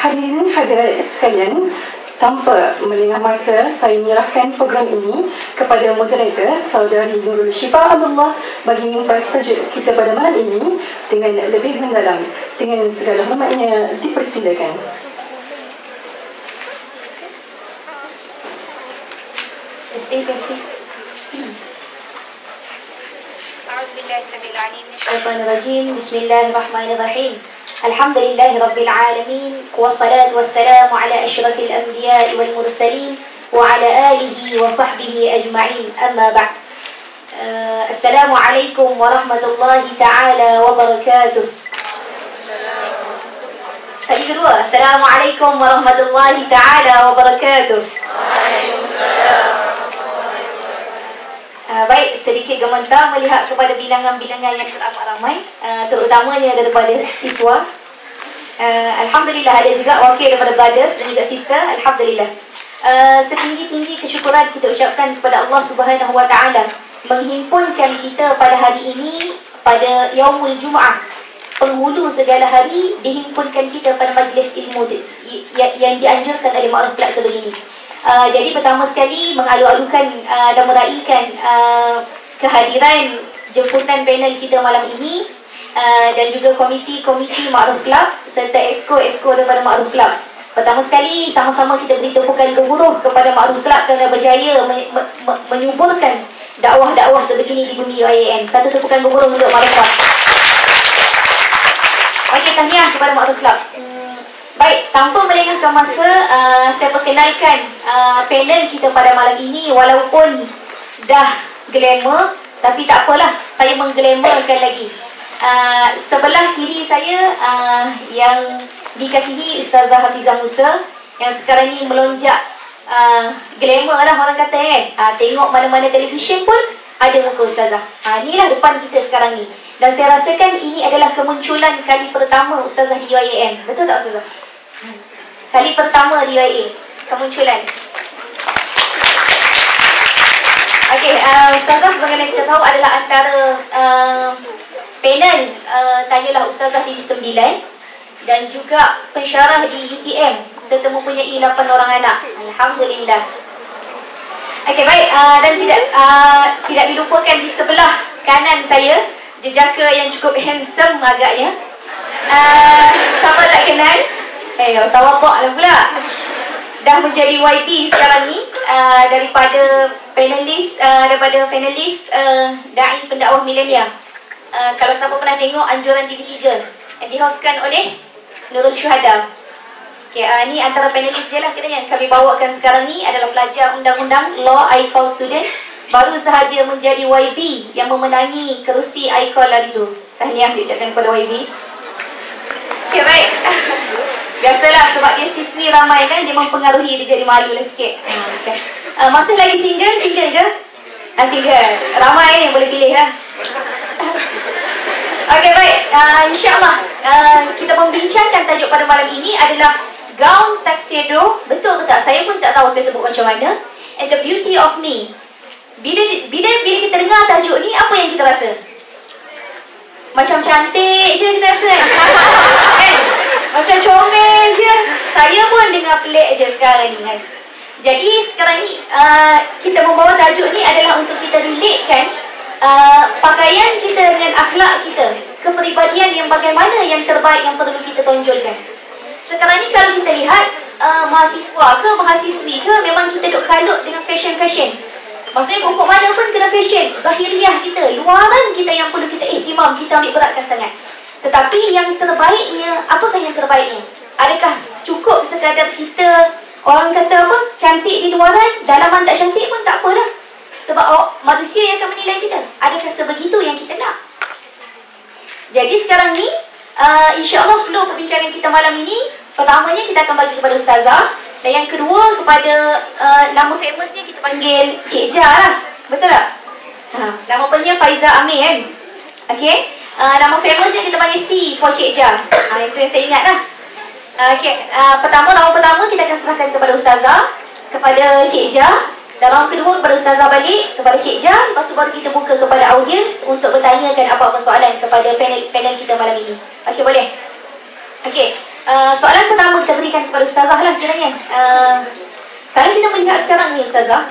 Hadirin hadirat sekalian, tanpa melengah masa, saya menyerahkan program ini kepada moderator Saudari Nurul Syifa Abdullah bagi mengupas tajuk kita pada malam ini dengan lebih mendalam. Dengan segala hormatnya, dipersilakan. Terima kasih. Bismillahirrahmanirrahim. Alhamdulillahi Rabbil Alamin. Wassalatu wassalamu ala ashrafil anbiya wal mursalin wa ala alihi wa sahbihi ajma'in. Amma ba'd. Assalamualaikum warahmatullahi ta'ala wabarakatuh. Kali kedua. Assalamualaikum warahmatullahi ta'ala wabarakatuh. Baik, sedikit gemetar melihat kepada bilangan-bilangan yang teramat ramai, terutamanya daripada siswa. Alhamdulillah ada juga wakil daripada brothers dan juga sister. Alhamdulillah. Setinggi-tinggi kesyukuran kita ucapkan kepada Allah Subhanahu Wa Taala menghimpunkan kita pada hari ini, pada Yaumul Jumaah, penghulu segala hari, dihimpunkan kita pada majlis ilmu yang dianjurkan oleh Ma'ruf Kelab sebegini. Jadi pertama sekali mengalu-alukan dan meraihkan kehadiran jemputan panel kita malam ini, dan juga komiti-komiti Ma'ruf Kelab serta esko daripada Ma'ruf Kelab. Pertama sekali sama-sama kita beri tepukan gemuruh kepada Ma'ruf Kelab kerana berjaya menyuburkan dakwah-dakwah sebegini di bumi UIAN. Satu tepukan gemuruh untuk Ma'ruf Kelab. Okey, tahniah kepada Ma'ruf Kelab. Baik, tanpa melengahkan masa, saya perkenalkan panel kita pada malam ini. Walaupun dah glamour, tapi tak apalah, saya mengglamourkan lagi. Sebelah kiri saya yang dikasihi Ustazah Hafizah Musa, yang sekarang ni melonjak glamour lah orang kata kan. Tengok mana-mana televisyen pun ada muka Ustazah. Inilah depan kita sekarang ni. Dan saya rasakan ini adalah kemunculan kali pertama Ustazah di UIAM. Betul tak Ustazah? Kali pertama di UIA kemunculan. Okey, Ustazah sebagaimana kita tahu adalah antara panel Tanyalah Ustazah di 9 dan juga pensyarah di UTM serta mempunyai 8 orang anak. Alhamdulillah. Okey, baik, dan tidak dilupakan di sebelah kanan saya jejaka yang cukup handsome agaknya. Siapa tak kenal? Tawaduk lah pula. Dah menjadi YB sekarang ni, daripada panelis Da'i Pendakwah Milenial. Kalau siapa pernah tengok Anjuran TV3 yang dihostkan oleh Nurul Syuhada. Okay, ni antara panelis dia lah kiranya. Kami bawakan sekarang ni adalah pelajar undang-undang Law ICOL student, baru sahaja menjadi YB yang memenangi kerusi ICOL hari tu. Tahniah diucapkan kepada YB. Okay, baik. Biasalah sebab dia siswi ramai kan, dia mempengaruhi, dia jadi malu lah sikit. Okay. Masih lagi single ke? Single. Ramai ni boleh pilih lah. Okey, baik. InsyaAllah kita membincangkan tajuk pada malam ini adalah gown tuxedo. Betul ke tak? Saya pun tak tahu saya sebut macam mana. And the beauty of me. Bila kita dengar tajuk ni, apa yang kita rasa? Macam cantik je kita rasa kan? Macam comel je. Saya pun dengar pelik je sekarang ni kan. Jadi sekarang ni kita membawa tajuk ni adalah untuk kita relatekan pakaian kita dengan akhlak kita, kepribadian yang bagaimana yang terbaik yang perlu kita tonjolkan. Sekarang ni kalau kita lihat mahasiswa ke mahasiswi ke, memang kita duk kalut dengan fashion. Maksudnya pokok mana pun kena fashion. Zahiriah kita, luaran kita yang perlu kita ihtimam, kita ambil beratkan sangat. Tetapi yang terbaiknya, apakah yang terbaiknya? Adakah cukup sekadar kita, orang kata apa, cantik di luaran, dalaman tak cantik pun tak apalah. Sebab manusia yang akan menilai kita. Adakah sebegitu yang kita nak? Jadi sekarang ni, insyaAllah flow perbincangan kita malam ini, pertamanya kita akan bagi kepada Ustazah. Dan yang kedua, kepada nama famousnya kita panggil Cik Ja lah. Betul tak? Nama punya Faiza Amir kan? Okay. Nama famousnya kita panggil C for Cik Ja. Itu yang saya ingat lah. Okay. Nama pertama kita akan serahkan kepada Ustazah, kepada Cik Ja. Dan round kedua kepada Ustazah balik, kepada Cik Ja. Lepas tu baru kita buka kepada audiens untuk bertanyakan apa-apa soalan kepada panel kita malam ini. Okay, boleh? Okay. Soalan pertama kita berikan kepada Ustazah lah kiranya. Kalau kita melihat sekarang ni Ustazah,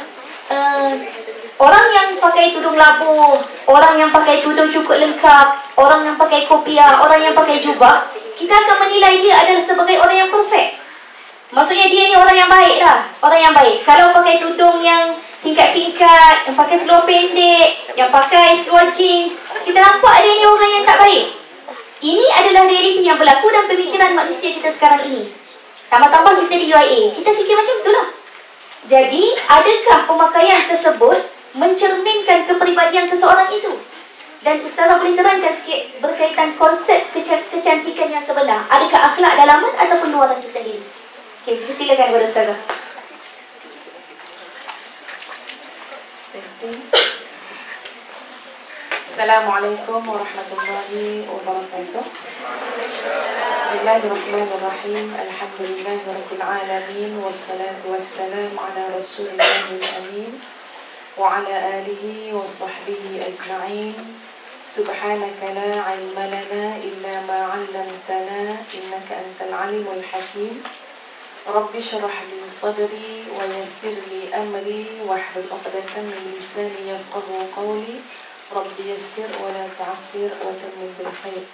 orang yang pakai tudung labuh, orang yang pakai tudung cukup lengkap, orang yang pakai kopiah, orang yang pakai jubah, kita akan menilai dia adalah sebagai orang yang perfect. Maksudnya dia ni orang yang baik lah, orang yang baik. Kalau pakai tudung yang singkat-singkat, yang pakai seluar pendek, yang pakai seluar jeans, kita nampak dia ni orang yang tak baik. Ini adalah realiti yang berlaku dalam pemikiran manusia kita sekarang ini. Tambah-tambah kita di UIA, kita fikir macam itulah. Jadi, adakah pemakaian tersebut mencerminkan kepribadian seseorang itu? Dan Ustazah boleh terangkan sikit berkaitan konsep kecantikan yang sebenar. Adakah akhlak dalaman ataupun luaran itu sendiri? Okey, silakan kepada Ustazah. Assalamualaikum warahmatullahi wabarakatuh. Bismillahirrahmanirrahim. Alhamdulillahirabbil alamin wassalatu wassalamu ala rasulillahil amin wa ala alihi wa sahbihi ajma'in. Subhanaka la ilma lana illa ma 'allamtana innaka antal alimul hakim. Rabbi shrah li sadri wa yassir li amri wahlul 'uqdatam min lisani yafqahu qawli. Rabbi yassir wa la tu'assir wa tammim bil khair.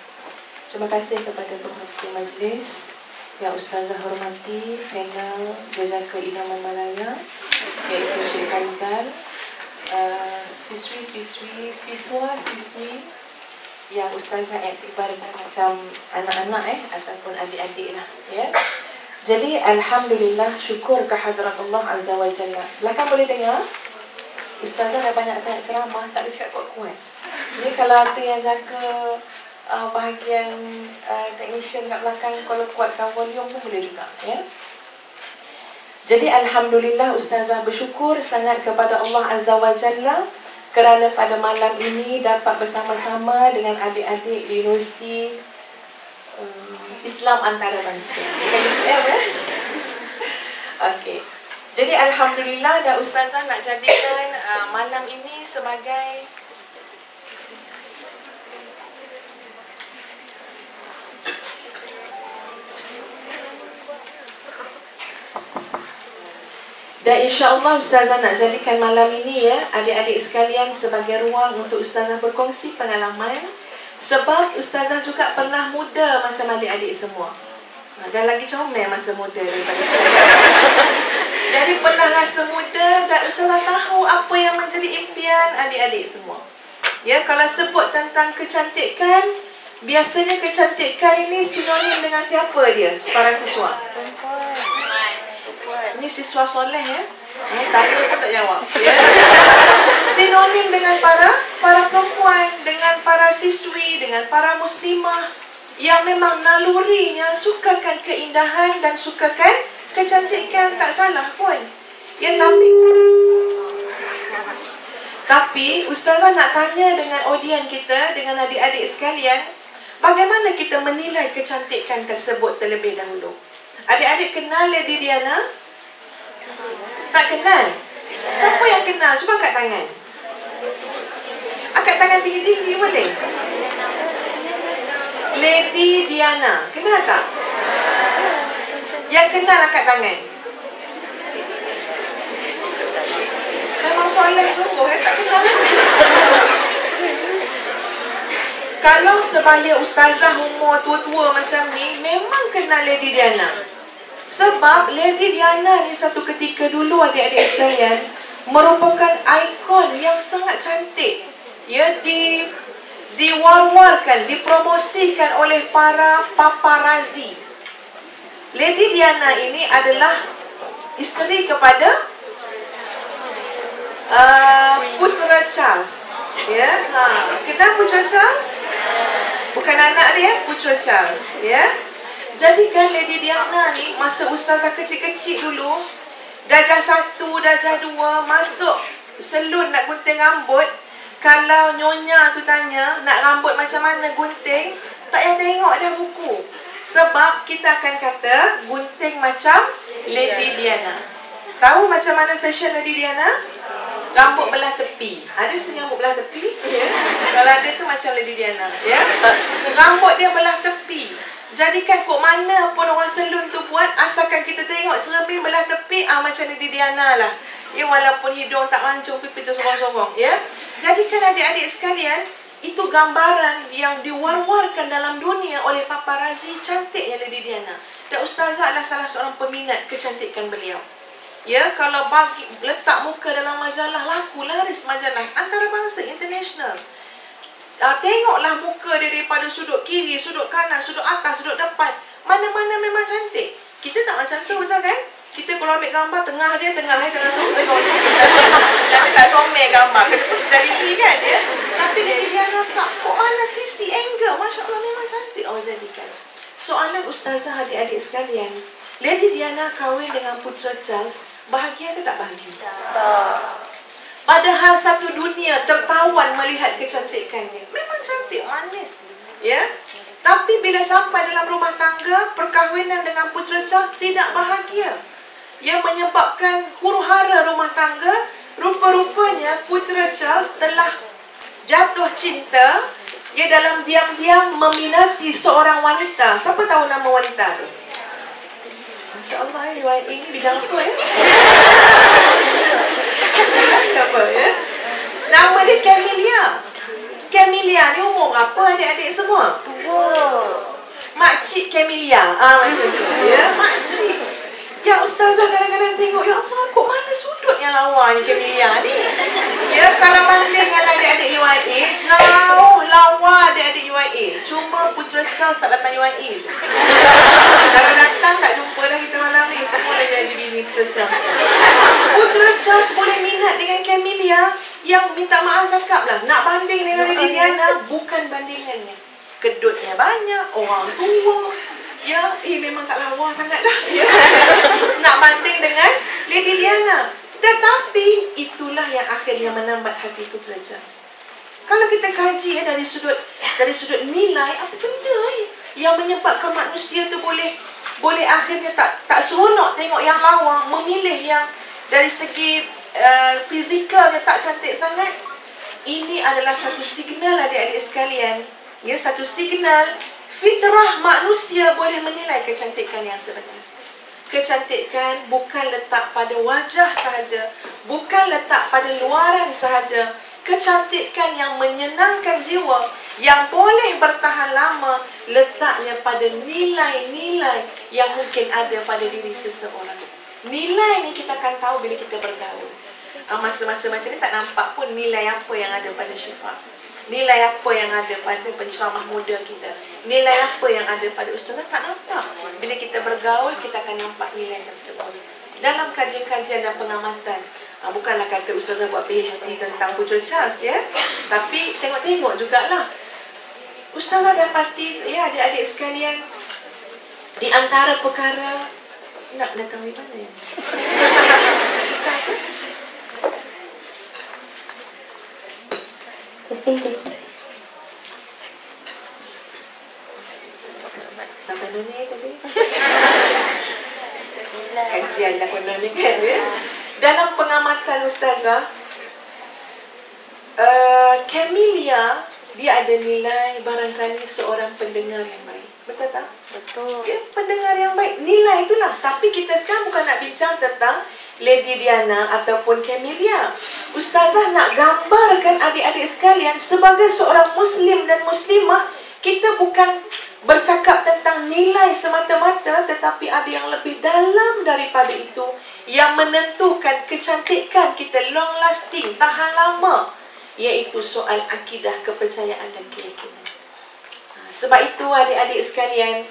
Terima kasih kepada penghormati majlis yang Ustazah hormati, panel Jajaka Idaman Malaya, iaitu Cik Haizal, siswi-siswi, siswa-siswi yang Ustazah iktibarkan macam anak-anak ataupun adik-adik lah, ya. Jadi alhamdulillah, syukur kehadrat Allah Azza wa Jalla. Belakang boleh dengar? Ustazah dah banyak sangat ceramah, tak ada cakap kuat-kuat. Ni kalau ada yang jaga bahagian technician kat belakang, kalau kuatkan volume pun boleh juga, ya. Jadi alhamdulillah, Ustazah bersyukur sangat kepada Allah Azza wa Jalla kerana pada malam ini dapat bersama-sama dengan adik-adik di Universiti Islam Antarabangsa. Okey. Jadi alhamdulillah, dan Ustazah nak jadikan malam ini sebagai dan insya-Allah Ustazah nak jadikan malam ini, ya, adik-adik sekalian, sebagai ruang untuk Ustazah berkongsi pengalaman. Sebab Ustazah juga pernah muda macam adik-adik semua, dan lagi comel masa muda daripada sekarang. Jadi pernah rasa muda, dan Ustazah tahu apa yang menjadi impian adik-adik semua. Ya, kalau sebut tentang kecantikan, biasanya kecantikan ini sinonim dengan siapa dia, para siswa? Ini siswa soleh, ya. Tanya pun tak jawab, ya. Sinonim dengan para perempuan, dengan para siswi, dengan para muslimah yang memang nalurinya sukakan keindahan dan sukakan kecantikan, tak salah pun. Ya, tapi Ustazah nak tanya dengan audien kita, dengan adik-adik sekalian, bagaimana kita menilai kecantikan tersebut terlebih dahulu? Adik-adik kenal Lady Diana? Tak kenal? Siapa yang kenal? Cuba angkat tangan. Angkat tangan tinggi-tinggi boleh? Lady Diana, kenal tak? Yang kenal angkat tangan. Memang soleh sungguh, tak kenal. Kalau sebaya Ustazah umur tua-tua macam ni, memang kenal Lady Diana. Sebab Lady Diana ni satu ketika dulu, adik-adik sekalian, merupakan ikon yang sangat cantik. Ya, diwar-warkan, dipromosikan oleh para paparazzi. Lady Diana ini adalah isteri kepada Putera Charles. Ya, kenal Putera Charles? Bukan anak dia, Putera Charles. Ya. Jadi kan Lady Diana ni, masa Ustazah kecil-kecil dulu, darjah 1, darjah 2, masuk salon nak gunting rambut. Kalau nyonya tu tanya, nak rambut macam mana gunting, tak payah tengok dah buku. Sebab kita akan kata, gunting macam Lady Diana. Tahu macam mana fashion Lady Diana? Rambut belah tepi. Ada sini rambut belah tepi? Ya. Kalau ada tu macam Lady Diana. Ya. Rambut dia belah tepi. Jadikan kok mana pun orang salon tu buat, asalkan kita tengok cermin belah tepi, macam Lady Diana lah. Ya, walaupun hidung tak mancung, pipi tu sorong-sorong. Ya, jadikan adik-adik sekalian, itu gambaran yang diwar-warkan dalam dunia oleh paparazzi cantiknya Lady Diana. Dan Ustazah adalah salah seorang peminat kecantikan beliau. Ya, kalau bagi letak muka dalam majalah, laku laris majalah antarabangsa international. Tengoklah muka dia daripada sudut kiri, sudut kanan, sudut atas, sudut depan. Mana-mana memang cantik. Kita tak macam tu, betul kan? Kita kalau ambil gambar, tengah dia, jangan sebut tengok. Nanti tak comel gambar. Kita pun sedar diri kan, ya? Tapi Lady Diana tak. Kok mana sisi angle? Masya Allah, memang cantik Allah jadikan. Soalan Ustazah adik-adik sekalian, Lady Diana kahwin dengan Putera Charles, bahagia ke tak bahagia? Padahal satu dunia tertawan melihat kecantikannya. Memang cantik, manis. Ya. Tapi bila sampai dalam rumah tangga, perkahwinan dengan Putera Charles tidak bahagia. Yang menyebabkan huru-hara rumah tangga, rupa-rupanya Putera Charles telah jatuh cinta. Dia dalam diam-diam meminati seorang wanita. Siapa tahu nama wanita tu? Masya Allah, ini bidang apa ya? Apa ya? Nama dia Camelia. Camelia ni umur berapa adik-adik semua? Makcik Camelia. Macam tu ya, makcik. Ya, Ustazah kadang-kadang tengok, ya Allah, kok mana sudut yang lawa ni Camelia ni? Ya, kalau banding dengan adik-adik UIA, jauh lawa adik-adik UIA. Cuma Putera Charles tak datang UIA je. Kalau datang tak jumpa dah kita malam ni. Semua dah jadi bini Putera Charles. Putera Charles boleh minat dengan Camelia, yang minta maaf cakap lah, nak banding dengan Lady Diana, bukan bandingannya. Kedutnya banyak, orang tua. Ya, memang tak lawa sangat lah. Ya. Nak banding dengan Lady Diana. Tetapi itulah yang akhirnya menambat hati Putera Charles. Kalau kita kaji dari sudut nilai, apa benda yang menyebabkan manusia tu boleh akhirnya tak seronok tengok yang lawa, memilih yang dari segi fizikalnya tak cantik sangat. Ini adalah satu signal adik-adik sekalian. Ya, satu signal fitrah manusia boleh menilai kecantikan yang sebenar. Kecantikan bukan letak pada wajah sahaja, bukan letak pada luaran sahaja. Kecantikan yang menyenangkan jiwa, yang boleh bertahan lama, letaknya pada nilai-nilai yang mungkin ada pada diri seseorang. Nilai ni kita akan tahu bila kita bergaul. Masa-masa macam ni tak nampak pun nilai apa yang ada pada Syifa. Nilai apa yang ada pada penceramah muda kita. Nilai apa yang ada pada Ustazah, tak nampak. Bila kita bergaul, kita akan nampak nilai tersebut. Dalam kajian-kajian dan pengamatan, bukanlah kata Ustazah buat PhD tentang Putera Charles, ya. Tapi tengok-tengok jugalah. Ustazah dapati, ya adik-adik sekalian, di antara perkara, nak datang di mana ya? Testing. Sampai mana tadi? Kajian dah pun ni kan, ya? Dalam pengamatan Ustazah, Camelia, dia ada nilai barangkali seorang pendengar yang baik. Betul tak? Betul. Dia pendengar yang baik. Nilai itulah. Tapi kita sekarang bukan nak bincang tentang Lady Diana ataupun Camelia. Ustazah nak gambarkan adik-adik sekalian, sebagai seorang Muslim dan Muslimah, kita bukan bercakap tentang nilai semata-mata, tetapi ada yang lebih dalam daripada itu, yang menentukan kecantikan kita long lasting, tahan lama, iaitu soal akidah, kepercayaan dan keyakinan. Sebab itu adik-adik sekalian,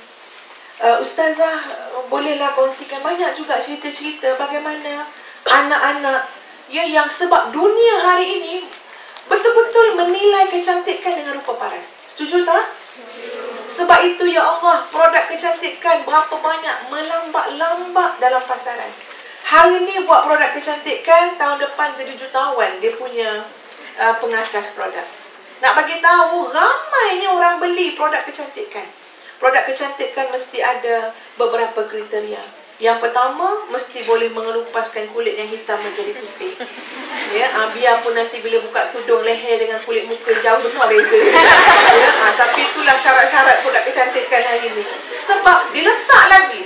Ustazah bolehlah kongsikan banyak juga cerita-cerita bagaimana anak-anak yang sebab dunia hari ini betul-betul menilai kecantikan dengan rupa paras. Setuju tak? Sebab itu ya Allah, produk kecantikan berapa banyak melambat-lambat dalam pasaran. Hari ni buat produk kecantikan, tahun depan jadi jutawan dia punya pengasas produk. Nak bagi tahu, ramainya orang beli produk kecantikan. Produk kecantikan mesti ada beberapa kriteria. Yang pertama, mesti boleh mengelupaskan kulit yang hitam menjadi putih. Ya, biarpun nanti bila buka tudung leher dengan kulit muka jauh semua beza. Ya, tapi itulah inilah syarat-syarat produk kecantikan hari ini. Sebab diletak lagi,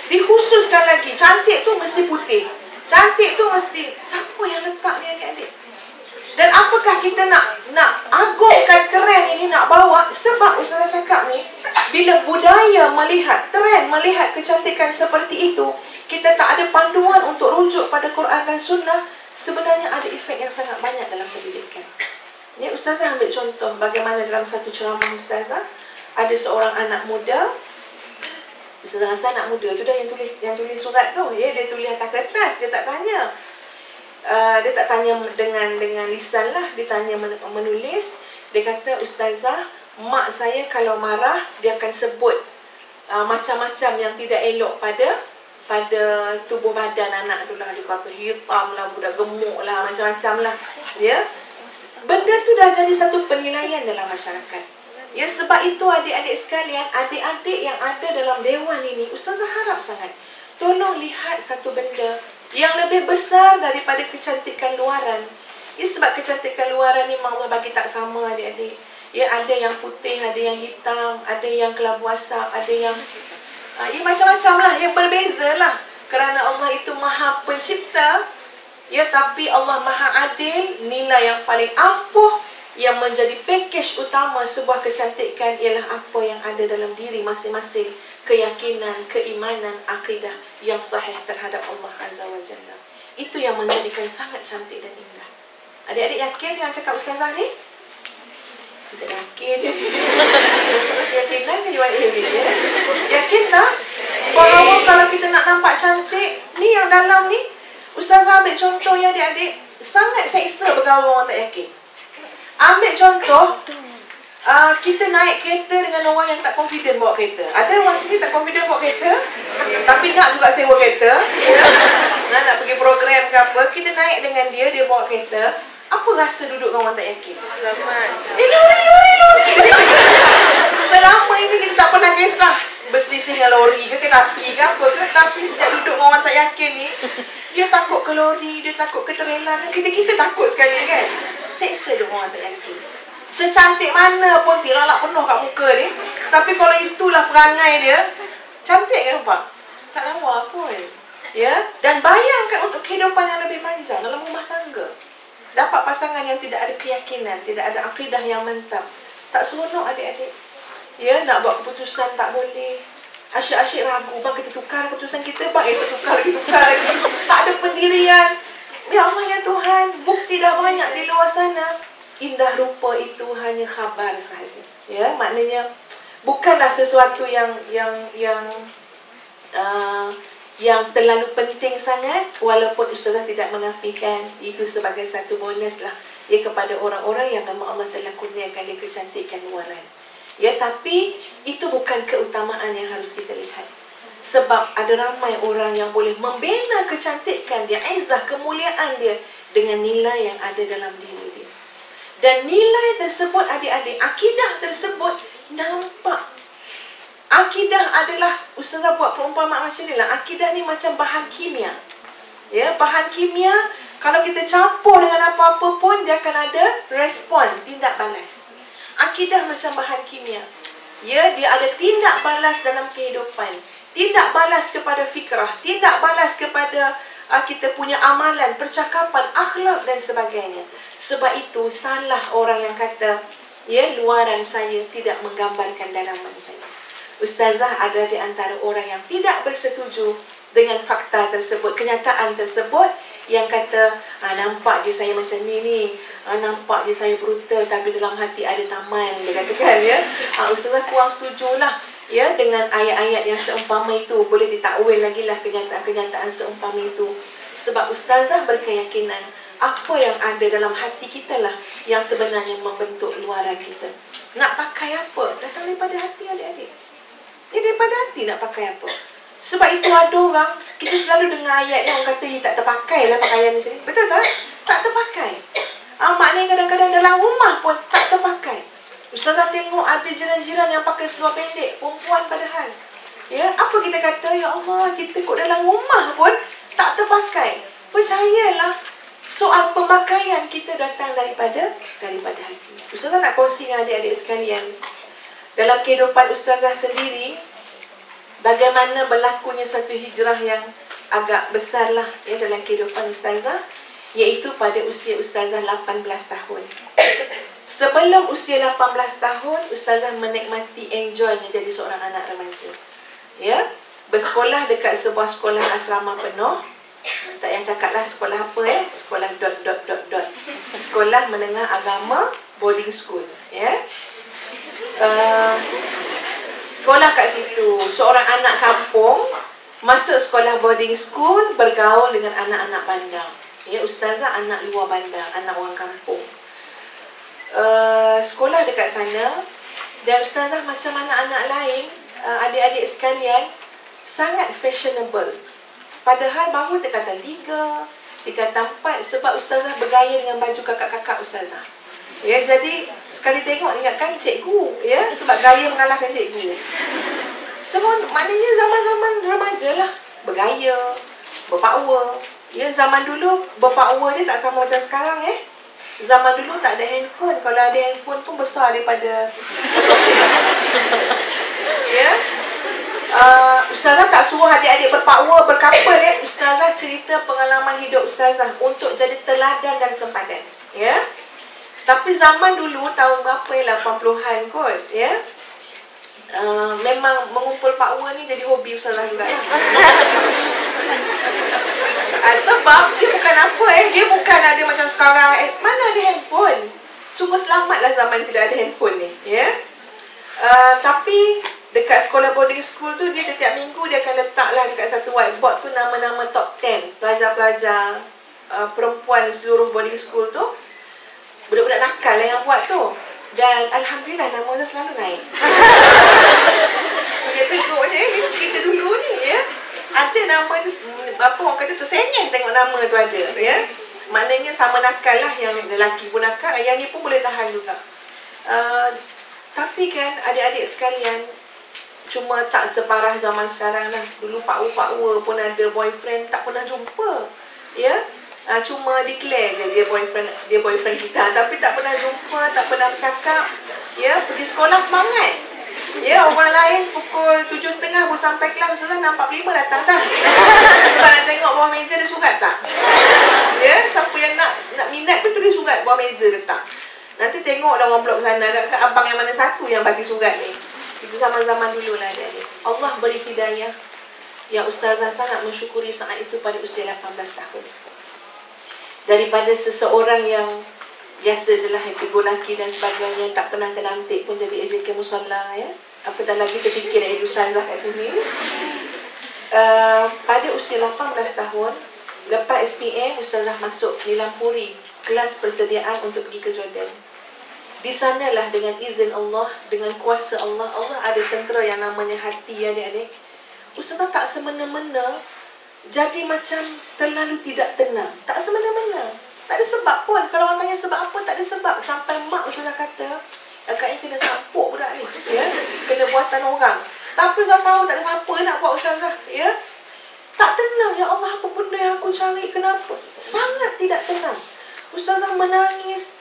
dikhususkan lagi, cantik tu mesti putih. Cantik tu mesti, siapa yang letak ni adik-adik? Dan apakah kita nak agungkan trend ini, nak bawa? Sebab Ustazah cakap ni, bila budaya melihat, trend melihat kecantikan seperti itu, kita tak ada panduan untuk rujuk pada Quran dan Sunnah, sebenarnya ada efek yang sangat banyak dalam pendidikan. Ni Ustazah ambil contoh bagaimana dalam satu ceramah Ustazah, ada seorang anak muda. Ustazah rasa anak muda tu dah yang tulis surat tu, ya, dia tulis atas kertas, dia tak tanya. Dia tak tanya dengan lisan lah, dia tanya menulis. Dia kata, Ustazah, mak saya kalau marah dia akan sebut macam-macam yang tidak elok pada tubuh badan anak tu lah. Dia kata hitam lah, budak gemuk lah, macam-macam lah, ya. Benda tu dah jadi satu penilaian dalam masyarakat. Ya, sebab itu adik-adik sekalian, adik-adik yang ada dalam dewan ini, Ustazah harap sangat tolong lihat satu benda yang lebih besar daripada kecantikan luaran. Ya, sebab kecantikan luaran ni memang Allah bagi tak sama adik-adik. Ya, ada yang putih, ada yang hitam, ada yang kelabu asap, ada yang ya, macam-macam lah, yang berbeza lah. Kerana Allah itu Maha Pencipta, ya, tapi Allah Maha Adil. Nilai yang paling ampuh yang menjadi pakej utama sebuah kecantikan ialah apa yang ada dalam diri masing-masing, keyakinan, keimanan, akidah yang sahih terhadap Allah Azza wa Jalla. Itu yang menjadikan sangat cantik dan indah. Adik-adik yakin yang cakap Ustazah ni? Tidak yakin. Sangat keyakinan ke jual ini, ya? Yakin tak? Bahawa kalau kita nak nampak cantik, ni yang dalam ni, Ustazah ambil contoh ya adik-adik, sangat seksa bergaul orang tak yakin. Ambil contoh, kita naik kereta dengan orang yang tak confident bawa kereta. Ada orang sini tak confident bawa kereta, tapi nak juga sewa kereta, ya? Nak pergi program ke apa, kita naik dengan dia, dia bawa kereta. Apa rasa duduk dengan orang tak yakin? Selamat. Lori. Selama ini kita tak pernah kisah berselisih dengan lori ke api ke apa ke, tapi sejak duduk dengan orang tak yakin ni, dia takut ke lori, dia takut ke trailer kan. Kita takut sekali kan. Seksa duduk orang tak yakin. Secantik mana pun tilalak penuh kat muka ni, tapi kalau itulah perangai dia, cantik kan nampak? Tak lawa pun. Ya, dan bayangkan untuk kehidupan yang lebih panjang dalam rumah tangga. Dapat pasangan yang tidak ada keyakinan, tidak ada akidah yang mantap. Tak seronok adik-adik. Ya, nak buat keputusan tak boleh. Asyik-asyik ragu, bang kita tukar keputusan kita, bang esok tukar lagi. Tak ada pendirian. Ya Allah ya Tuhan, bukti dah banyak di luar sana. Indah rupa itu hanya khabar sahaja. Ya, maknanya bukanlah sesuatu yang terlalu penting sangat, walaupun Ustazah tidak menafikan itu sebagai satu bonus lah, ya, kepada orang-orang yang memang Allah telah kurniakan dia kecantikan luaran. Ya, tapi itu bukan keutamaan yang harus kita lihat. Sebab ada ramai orang yang boleh membina kecantikan dia, izzah, kemuliaan dia dengan nilai yang ada dalam diri dia. Dan nilai tersebut adik-adik, akidah tersebut nampak. Akidah adalah, Ustazah buat perumpamaan macam ni lah, akidah ni macam bahan kimia. Ya, bahan kimia, kalau kita campur dengan apa-apa pun, dia akan ada respon, tindak balas. Akidah macam bahan kimia. Ya, dia ada tindak balas dalam kehidupan. Tindak balas kepada fikrah, tindak balas kepada kita punya amalan, percakapan, akhlak dan sebagainya. Sebab itu salah orang yang kata, ya, luaran saya tidak menggambarkan dalaman saya. Ustazah ada di antara orang yang tidak bersetuju dengan fakta tersebut, kenyataan tersebut, yang kata, nampak je saya macam ni, nampak je saya brutal, tapi dalam hati ada taman, dia katakan, ya. Ustazah kurang setujulah, ya, dengan ayat-ayat yang seumpama itu. Boleh ditakwil lagi lah kenyataan-kenyataan seumpama itu. Sebab Ustazah berkeyakinan apa yang ada dalam hati kita lah yang sebenarnya membentuk luaran kita. Nak pakai apa? Datang daripada hati adik-adik. Dia daripada hati nak pakai apa. Sebab itu ada orang, kita selalu dengar ayat yang orang kata, tak terpakai lah pakaian macam ni. Betul tak? Tak terpakai. Maknanya kadang-kadang dalam rumah pun tak terpakai. Ustazah tengok ada jiran-jiran yang pakai seluar pendek, perempuan padahal. Ya, apa kita kata? Ya Allah, kita kok dalam rumah pun tak terpakai. Percayalah, soal pemakaian kita datang daripada hati. Ustazah nak kongsi dengan adik-adik sekalian. dalam kehidupan ustazah sendiri, bagaimana berlakunya satu hijrah yang agak besar lah ya dalam kehidupan ustazah, iaitu pada usia ustazah 18 tahun. Sebelum usia 18 tahun, ustazah menikmati enjoynya jadi seorang anak remaja. Ya, bersekolah dekat sebuah sekolah asrama penuh. Tak payah cakap lah sekolah apa sekolah ... Sekolah menengah agama boarding school ya. Sekolah kat situ, seorang anak kampung masuk sekolah boarding school, bergaul dengan anak-anak bandar. Ya, ustazah anak luar bandar, anak orang kampung. Sekolah dekat sana, dan ustazah macam anak-anak lain, adik-adik sekalian, sangat fashionable. Padahal baru tingkatan 3, tingkatan 4, sebab ustazah bergaya dengan baju kakak-kakak ustazah. Ya, jadi sekali tengok ingatkan cikgu ya, sebab gaya mengalahkan cikgu. Semua maknanya zaman-zaman remaja lah, bergaya, berpower. Ya, zaman dulu berpower dia tak sama macam sekarang Zaman dulu tak ada handphone. Kalau ada handphone pun besar daripada ya. Ustazah tak suruh adik-adik berpower, berkapal Ustazah cerita pengalaman hidup ustazah untuk jadi teladan dan sempadan ya. Tapi zaman dulu tahun berapa 80-an kot ya. Memang mengumpul power ni jadi hobi ustazah jugalah. Sebab dia bukan apa dia bukan ada macam sekarang mana ada handphone. Sungguh selamatlah zaman tidak ada handphone ni ya. Tapi dekat sekolah boarding school tu, dia setiap minggu dia akan letaklah dekat satu whiteboard tu nama-nama top 10 pelajar-pelajar perempuan seluruh boarding school tu. Budak-budak nakal lah yang buat tu. Dan alhamdulillah nama saya selalu naik. Dia tengok je cerita dulu ni ya. Ada nama tu, apa orang kata tersengih tengok nama tu ada ya. Maknanya sama nakal lah, yang lelaki pun nakal, yang ni pun boleh tahan juga. Tapi kan adik-adik sekalian, cuma tak separah zaman sekarang lah. Dulu pak-wu pun ada boyfriend, tak pernah jumpa ya. Cuma declare je dia boyfriend kita, tapi tak pernah jumpa, tak pernah bercakap ya. Pergi sekolah semangat ya, orang lain pukul 7.30 baru sampai kelas, ustazah 6.45 datang dah. Sebab nak tengok bawah meja dia surat tak ya. Siapa yang nak minat pun tulis surat bawah meja letak. Nanti tengok dah orang blok sana, kat abang yang mana satu yang bagi surat ni. Itu zaman-zaman dulu lah adik-adik. Allah beri hidayah yang ustazah sangat mensyukuri saat itu pada usia 18 tahun. Daripada seseorang yang biasa je lah, happy-go-lucky dan sebagainya, tak pernah terlantik pun jadi AJK Musalla ya. Apatah lagi terfikir dari ustazah kat sini. Pada usia 18 tahun, lepas SPM, ustazah masuk Nilam Puri, kelas persediaan untuk pergi ke Jordan. Di sanalah dengan izin Allah, dengan kuasa Allah, Allah ada tentera yang namanya hati adik-adik. Ustazah tak semena-mena jadi macam terlalu tidak tenang. Tak semena-mena. Tak ada sebab pun. Kalau orang tanya sebab apa, tak ada sebab. Sampai mak ustazah kata, agaknya kena sampuk budak ni ya? Kena buatan orang. Tapi ustazah tahu tak ada siapa nak buat ustazah ya? Tak tenang. Ya Allah, apa benda yang aku cari? Kenapa? Sangat tidak tenang. Ustazah menangis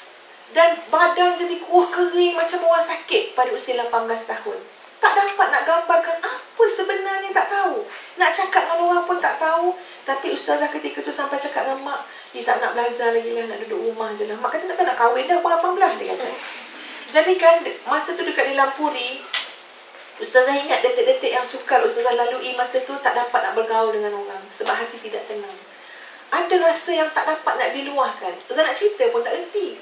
dan badan jadi kuah kering macam orang sakit pada usia 18 tahun. Tak dapat nak gambarkan apa sebenarnya, tak tahu. Nak cakap dengan orang pun tak tahu. Tapi ustazah ketika tu sampai cakap dengan mak, dia tak nak belajar lagi lah, nak duduk rumah je lah. Mak kata takkan nak kahwin dah, umur 18 dia kata. Jadi kan masa tu dekat Nilam Puri, ustazah ingat detik-detik yang sukar ustazah lalui masa tu, tak dapat nak bergaul dengan orang sebab hati tidak tenang. Ada rasa yang tak dapat nak diluahkan. Ustazah nak cerita pun tak erti.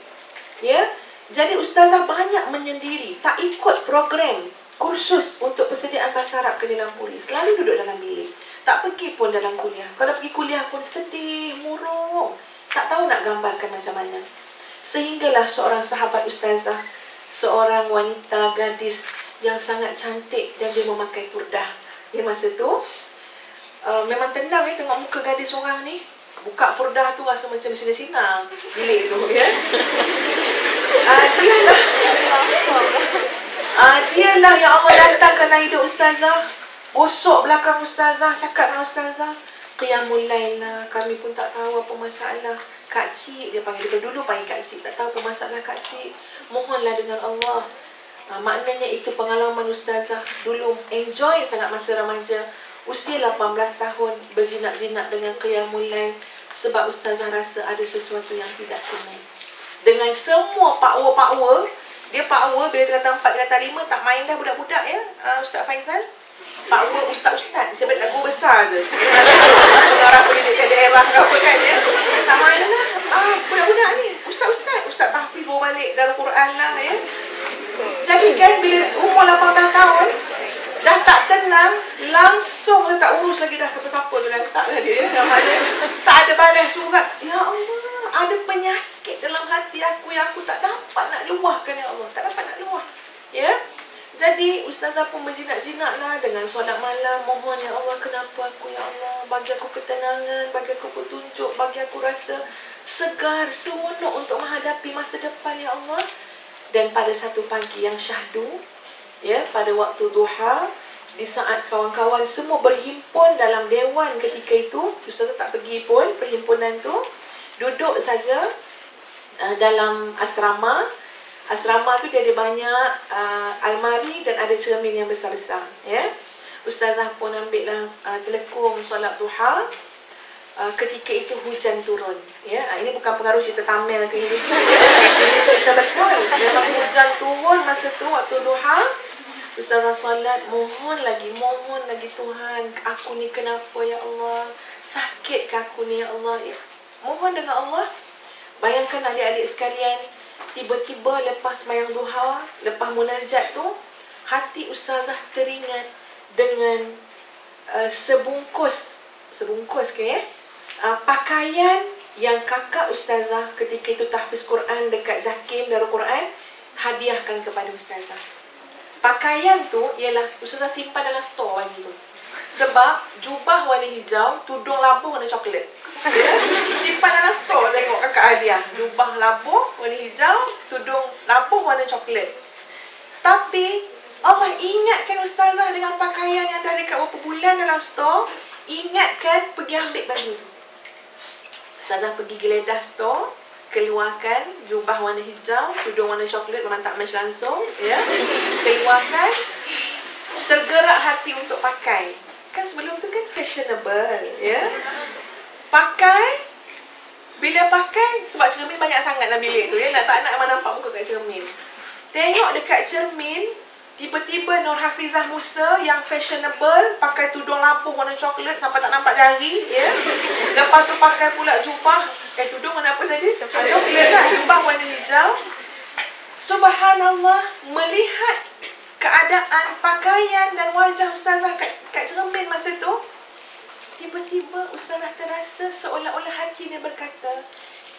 Ya, jadi ustazah banyak menyendiri, tak ikut program kursus untuk persediaan bahasa Arab ke Nilam Puri. Selalu duduk dalam bilik. Tak pergi pun dalam kuliah. Kalau pergi kuliah pun sedih, murung. Tak tahu nak gambarkan macam mana. Sehinggalah seorang sahabat ustazah, seorang wanita gadis yang sangat cantik dan dia memakai purdah. Ya, masa tu memang tenang tengok muka gadis orang ni. Buka purdah tu rasa macam bersinar-sinar bilik tu ya. Dialah yang Allah datangkan dalam hidup ustazah. Gosok belakang ustazah, cakap dengan ustazah, qiyamul lail lah, kami pun tak tahu apa masalah. Kak Cik, dia panggil dulu panggil Kak Cik, tak tahu apa masalah Kak Cik. Mohonlah dengan Allah Maknanya itu pengalaman ustazah dulu enjoy sangat masa remaja. Usia 18 tahun berjinak-jinak dengan qiyamul lail sebab ustazah rasa ada sesuatu yang tidak kena. Dengan semua power, dia power bila kata 4 kata 5 tak main dah budak-budak ya, Ustaz Faizal. Power ustaz-ustaz, sebab lagu besar je. Pengarah pendidikan daerah ke apa kan ya. Tak main dah. Budak-budak ni, ustaz-ustaz, ustaz tahfiz bawa balik dalam Quran lah ya. Jadi kan bila umur 18 tahun dah tak tenang, langsung dia tak urus lagi dah siapa-siapa tu letak lah dia. Tak ada balas surat. Ya Allah, ada penyakit dalam hati aku yang aku tak dapat nak luahkan ya Allah. Tak dapat nak luah. Ya. Jadi ustazah pun berjinak-jinaklah dengan solat malam, mohon ya Allah, kenapa aku ya Allah, bagi aku ketenangan, bagi aku petunjuk, bagi aku rasa segar, seronok untuk menghadapi masa depan ya Allah. Dan pada satu pagi yang syahdu, ya, pada waktu duha, di saat kawan-kawan semua berhimpun dalam dewan ketika itu, ustazah tak pergi pun perhimpunan tu, duduk saja dalam asrama. Asrama tu dia ada banyak almari dan ada cermin yang besar-besar ya. Ustazah pun ambillah telekom solat duha. Ketika itu hujan turun ya. Ini bukan pengaruh cerita Tamil ke Hindustan ya. Ini cerita betul. Memang hujan turun masa tu waktu duha. Ustazah solat, mohon lagi Tuhan, aku ni kenapa ya Allah? Sakit ke aku ni ya Allah? Mohon dengan Allah. Bayangkan adik-adik sekalian, tiba-tiba lepas sembahyang duha, lepas munajat tu, hati ustazah teringat dengan sebungkus ke ya, pakaian yang kakak ustazah ketika itu tahfiz Quran dekat Jakim Darul Quran hadiahkan kepada ustazah. Pakaian tu ialah ustazah simpan dalam stor lagi tu. Sebab jubah warna hijau, tudung labuh warna coklat. Ya? Simpan dalam stor, tengok kakak hadiah. Jubah labuh warna hijau, tudung labuh warna coklat. Tapi Allah ingatkan ustazah dengan pakaian yang dah dekat berapa bulan dalam stor. Ingatkan pergi ambil baju tu. Ustazah pergi geledah stor, keluarkan jubah warna hijau, tudung warna coklat, memang tak match langsung ya. Keluarkan, tergerak hati untuk pakai. Kan sebelum tu kan fashionable ya. Pakai, bila pakai, sebab cermin banyak sangat dalam bilik tu ya, nak tak nak memang nampak muka kat cermin. Tengok dekat cermin, tiba-tiba Nur Hafizah Musa yang fashionable, pakai tudung lampu warna coklat sampai tak nampak jari ya. Lepas tu pakai pula jubah, tudung warna apa tadi? Coklat lah, jubah warna hijau. Subhanallah, melihat keadaan pakaian dan wajah ustazah kat cermin masa tu, tiba-tiba ustazah terasa seolah-olah hatinya berkata,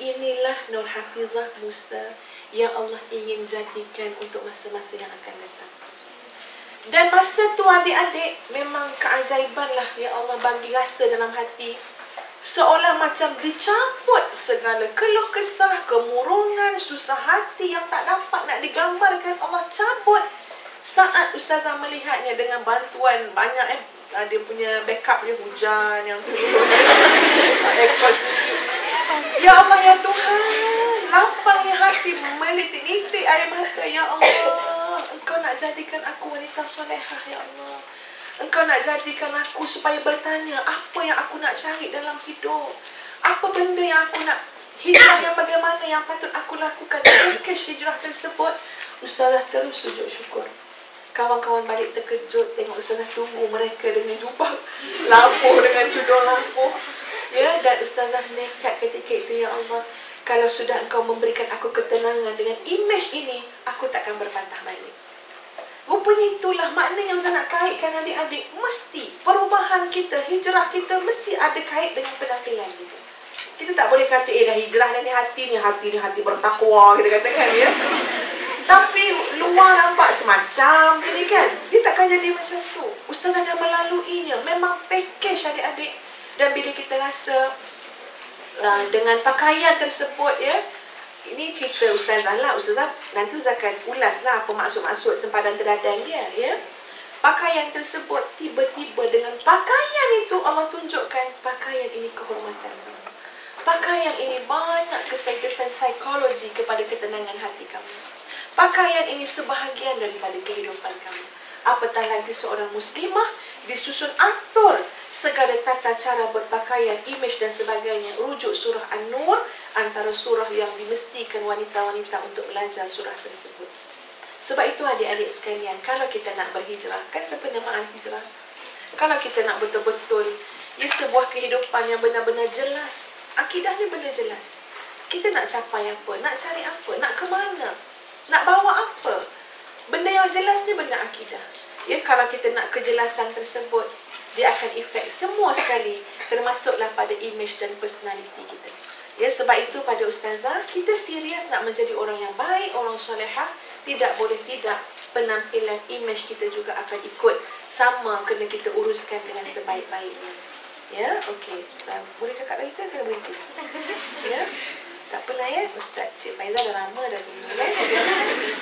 inilah Nur Hafizah Musa yang Allah ingin jadikan untuk masa-masa yang akan datang. Dan masa tu adik-adik, memang keajaiban lah yang Allah bagi rasa dalam hati. Seolah macam dicabut segala keluh kesah, kemurungan, susah hati yang tak dapat nak digambarkan, Allah cabut saat ustazah melihatnya dengan bantuan banyak dia punya backup dia, hujan yang turun, ya Allah ya Tuhan, lapangnya hati, menitik-nitik air mata. Ya Allah, Engkau nak jadikan aku wanita solehah ya Allah. Engkau nak jadikan aku supaya bertanya apa yang aku nak cari dalam hidup, apa benda yang aku nak hijrah, yang bagaimana yang patut aku lakukan. Package hijrah tersebut, ustazah terus sujud syukur. Kawan-kawan balik terkejut tengok ustazah tunggu mereka dengan jubah lampu, dengan tudung lampu ya. Dan ustazah nekat ketika itu, ya Allah, kalau sudah Engkau memberikan aku ketenangan dengan imej ini, aku takkan berpatah balik. Rupanya itulah maknanya ustazah nak kaitkan adik-adik. Mesti perubahan kita, hijrah kita mesti ada kait dengan penampilan kita. Kita tak boleh kata dah hijrah dan hati bertakwa, kita katakan ya. Tapi luar nampak semacam ini kan, dia takkan jadi macam tu. Ustazah dah melaluinya, memang package adik-adik. Dan bila kita rasa dengan pakaian tersebut ya, ini cerita ustazah lah, ustazah nanti ustazah akan ulas lah apa maksud-maksud sempadan terdadan dia ya. Pakaian tersebut, tiba-tiba dengan pakaian itu Allah tunjukkan pakaian ini kehormatan. Pakaian ini banyak kesan-kesan psikologi kepada ketenangan hati kamu. Pakaian ini sebahagian daripada kehidupan kamu. Apatah lagi seorang muslimah disusun atur segala tata cara berpakaian, imej dan sebagainya. Rujuk surah An-Nur, antara surah yang dimestikan wanita-wanita untuk belajar surah tersebut. Sebab itu adik-adik sekalian, kalau kita nak berhijrah, kan sepenamaan hijrah. Kalau kita nak betul-betul sebuah kehidupan yang benar-benar jelas, akidah ni benar jelas. Kita nak capai apa, nak cari apa, nak ke mana, nak bawa apa. Benda yang jelas ni benda akidah. Ya, kalau kita nak kejelasan tersebut, dia akan efek semua sekali, termasuklah pada image dan personality kita. Ya, sebab itu pada ustazah, kita serius nak menjadi orang yang baik, orang solehah, tidak boleh tidak penampilan image kita juga akan ikut sama, kena kita uruskan dengan sebaik-baiknya. Ya, okey. Boleh cakap lagi kan, kena berhenti. Ya. Tak apalah ya, Ustaz Cik Faizal dah lama dah dulu ya.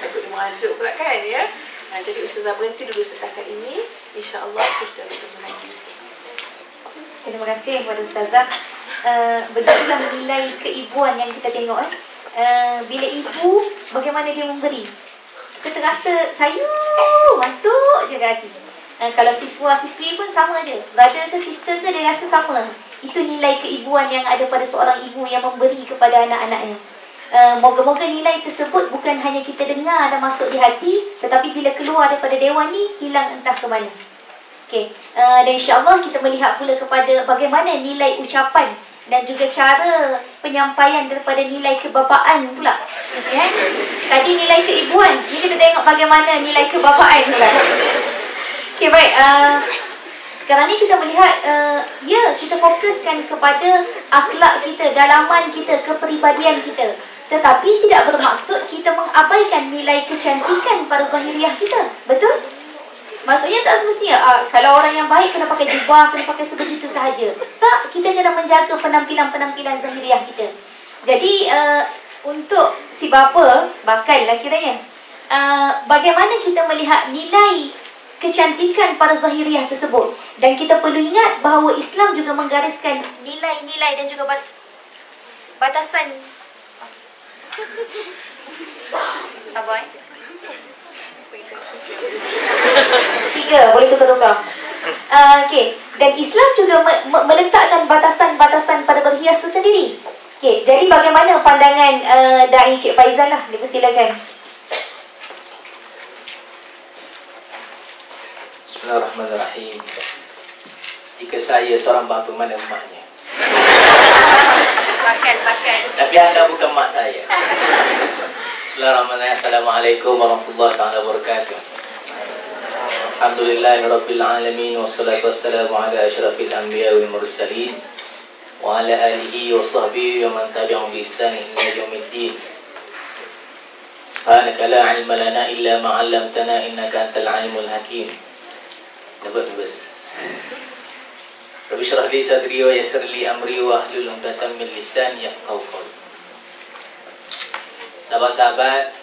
Takut dia merajuk pula kan ya. Jadi Ustazah berhenti dulu setakat ini. InsyaAllah kita bertemu lagi. Terima kasih kepada Ustazah. Begitulah nilai keibuan yang kita tengok. Bila ibu, bagaimana dia memberi. Kita terasa sayang, masuk je ke hati. Kalau siswa-siswi pun sama je. Brother ke sister ke, dia rasa sama. Itu nilai keibuan yang ada pada seorang ibu yang memberi kepada anak-anaknya. Moga-moga nilai tersebut bukan hanya kita dengar dan masuk di hati, tetapi bila keluar daripada dewan ni, hilang entah ke mana. Okay. Dan insyaAllah kita melihat pula kepada bagaimana nilai ucapan dan juga cara penyampaian daripada nilai kebapaan pula. Okay. Tadi nilai keibuan, ni kita tengok bagaimana nilai kebapaan pula. Okay, baik. Sekarang ni kita melihat, kita fokuskan kepada akhlak kita, dalaman kita, kepribadian kita. Tetapi tidak bermaksud kita mengabaikan nilai kecantikan pada zahiriah kita. Betul? Maksudnya tak semestinya, kalau orang yang baik kena pakai jubah, kena pakai sebegitu sahaja. Tak, kita kena menjaga penampilan-penampilan zahiriah kita. Jadi, untuk si bapa, bakal lah kiranya. Bagaimana kita melihat nilai kecantikan pada zahiriah tersebut. Dan kita perlu ingat bahawa Islam juga menggariskan nilai-nilai dan juga batasan. Sabar. 3, boleh tukar-tukar. Okay. Dan Islam juga meletakkan batasan-batasan pada berhias itu sendiri. Okay. Jadi bagaimana pandangan Da'i Cik Faizal lah, dipersilakan. Bismillahirrahmanirrahim. Jika saya seorang bapa, mana emaknya? Bahkan. Tapi anda bukan mak saya. Bismillahirrahmanirrahim. Assalamualaikum warahmatullahi wabarakatuh. Alhamdulillahirabbil alamin wassalatu wassalamu ala asyrafil anbiya wal mursalin wa ala alihi wa sahbihi wa man tabi'ahum bi ihsan ila yaumiddin. Subhanaka la ilma lana illa ma 'allamtana innaka antal alimul hakim. Bagus. Rabbi syrah li sadri wa yassir li amri wa hlul 'uqdatam min lisani yafqahu qawli. Sahabat-sahabat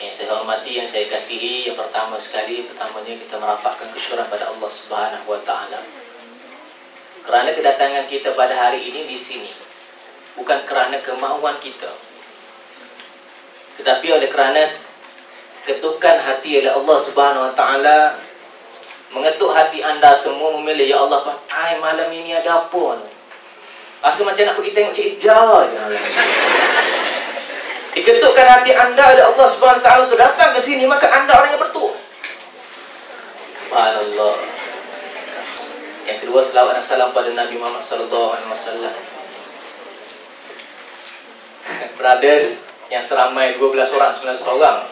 yang saya hormati, yang saya kasihi, yang pertamanya kita merafakkan kesyukuran pada Allah Subhanahu wa taala. Kerana kedatangan kita pada hari ini di sini bukan kerana kemahuan kita, tetapi oleh kerana ketukan hati oleh Allah Subhanahu wa taala, mengetuk hati anda semua memilih, ya Allah, malam ini ada apa? Rasa macam nak pergi tengok Cik Ija je. Diketukkan hati anda oleh Allah Subhanahu wa taala untuk datang ke sini, maka anda orang yang bertuah. Subhanallah. Yang kedua, selawat dan salam pada Nabi Muhammad sallallahu alaihi wasallam. Brothers yang seramai 12 orang, 19 orang.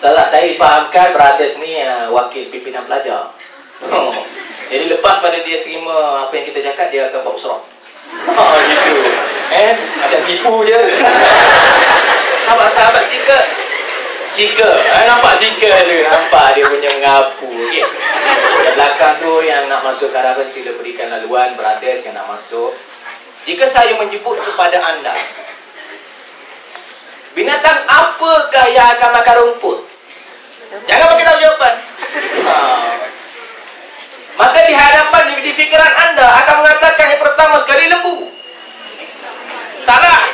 Salah saya difahamkan brothers ni wakil pimpinan pelajar. Jadi lepas pada dia terima apa yang kita cakap, dia akan buat usrah. Gitu. Macam tipu je. Sahabat-sahabat sika. Nampak sika tu. Nampak dia punya mengapu. Okay. Di belakang tu yang nak masuk ke hadapan, sila berikan laluan. Brothers yang nak masuk. Jika saya menyebut kepada anda, binatang apakah yang akan makan rumput? Jangan bagi tahu jawapan. Maka di hadapan, di fikiran anda akan mengatakan yang pertama sekali lembu. Salah.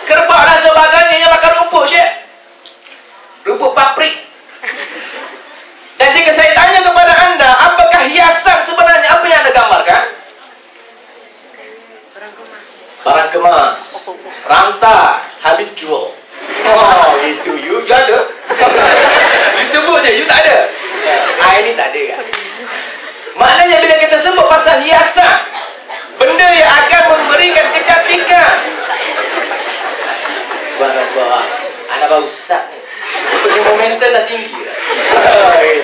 Kerbau dan sebagainya yang bakar rumput, Syekh. Rumput paprik. Dan jika saya tanya kepada anda, apakah hiasan sebenarnya? Apa yang anda gambarkan? Barang kemas, ranta, habitual. Oh, itu you ada. Disebut je, you tak ada. Ini tak ada kan? Maknanya bila kita sebut pasal hiasan, benda yang akan memberikan kecantikan. Subhanallah. Anak baru start ni. Punya momentum dah tinggi dah.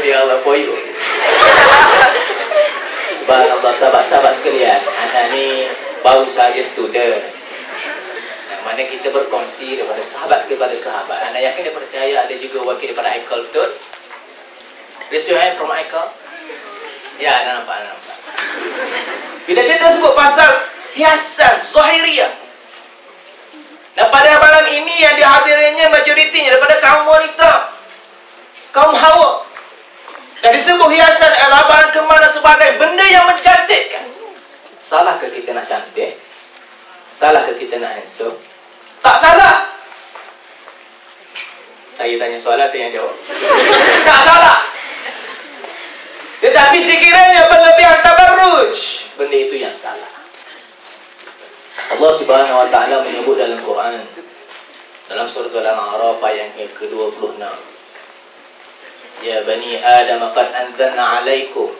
Ya Allah, poyo. Subhanallah, sahabat-sahabat sekalian. Anak ni baru saja student. Yang mana kita berkongsi daripada sahabat kepada sahabat. Anak yakin dia percaya ada juga wakil daripada Aikal betul? Raise your hand from Aikal. Ya, anda nampak, anda nampak. Bila kita sebut pasal hiasan, Zahiriyah. Dan pada malam ini yang dihadirinya majoritinya daripada kaum wanita, kaum Hawa. Dan disebut hiasan adalah barang kemas dan sebagainya, benda yang mencantikkan. Salahkah kita nak cantik? Salahkah kita nak handsome? Tak salah. Saya tanya soalan, saya yang jawab. Tak salah. Tetapi sekiranya berlebihan tabarruj, benda itu yang salah. Allah Subhanahu wa taala menyebut dalam Quran, dalam surah Al-A'raf ayat ke-26. Ya bani Adam qad anzalna 'alaikum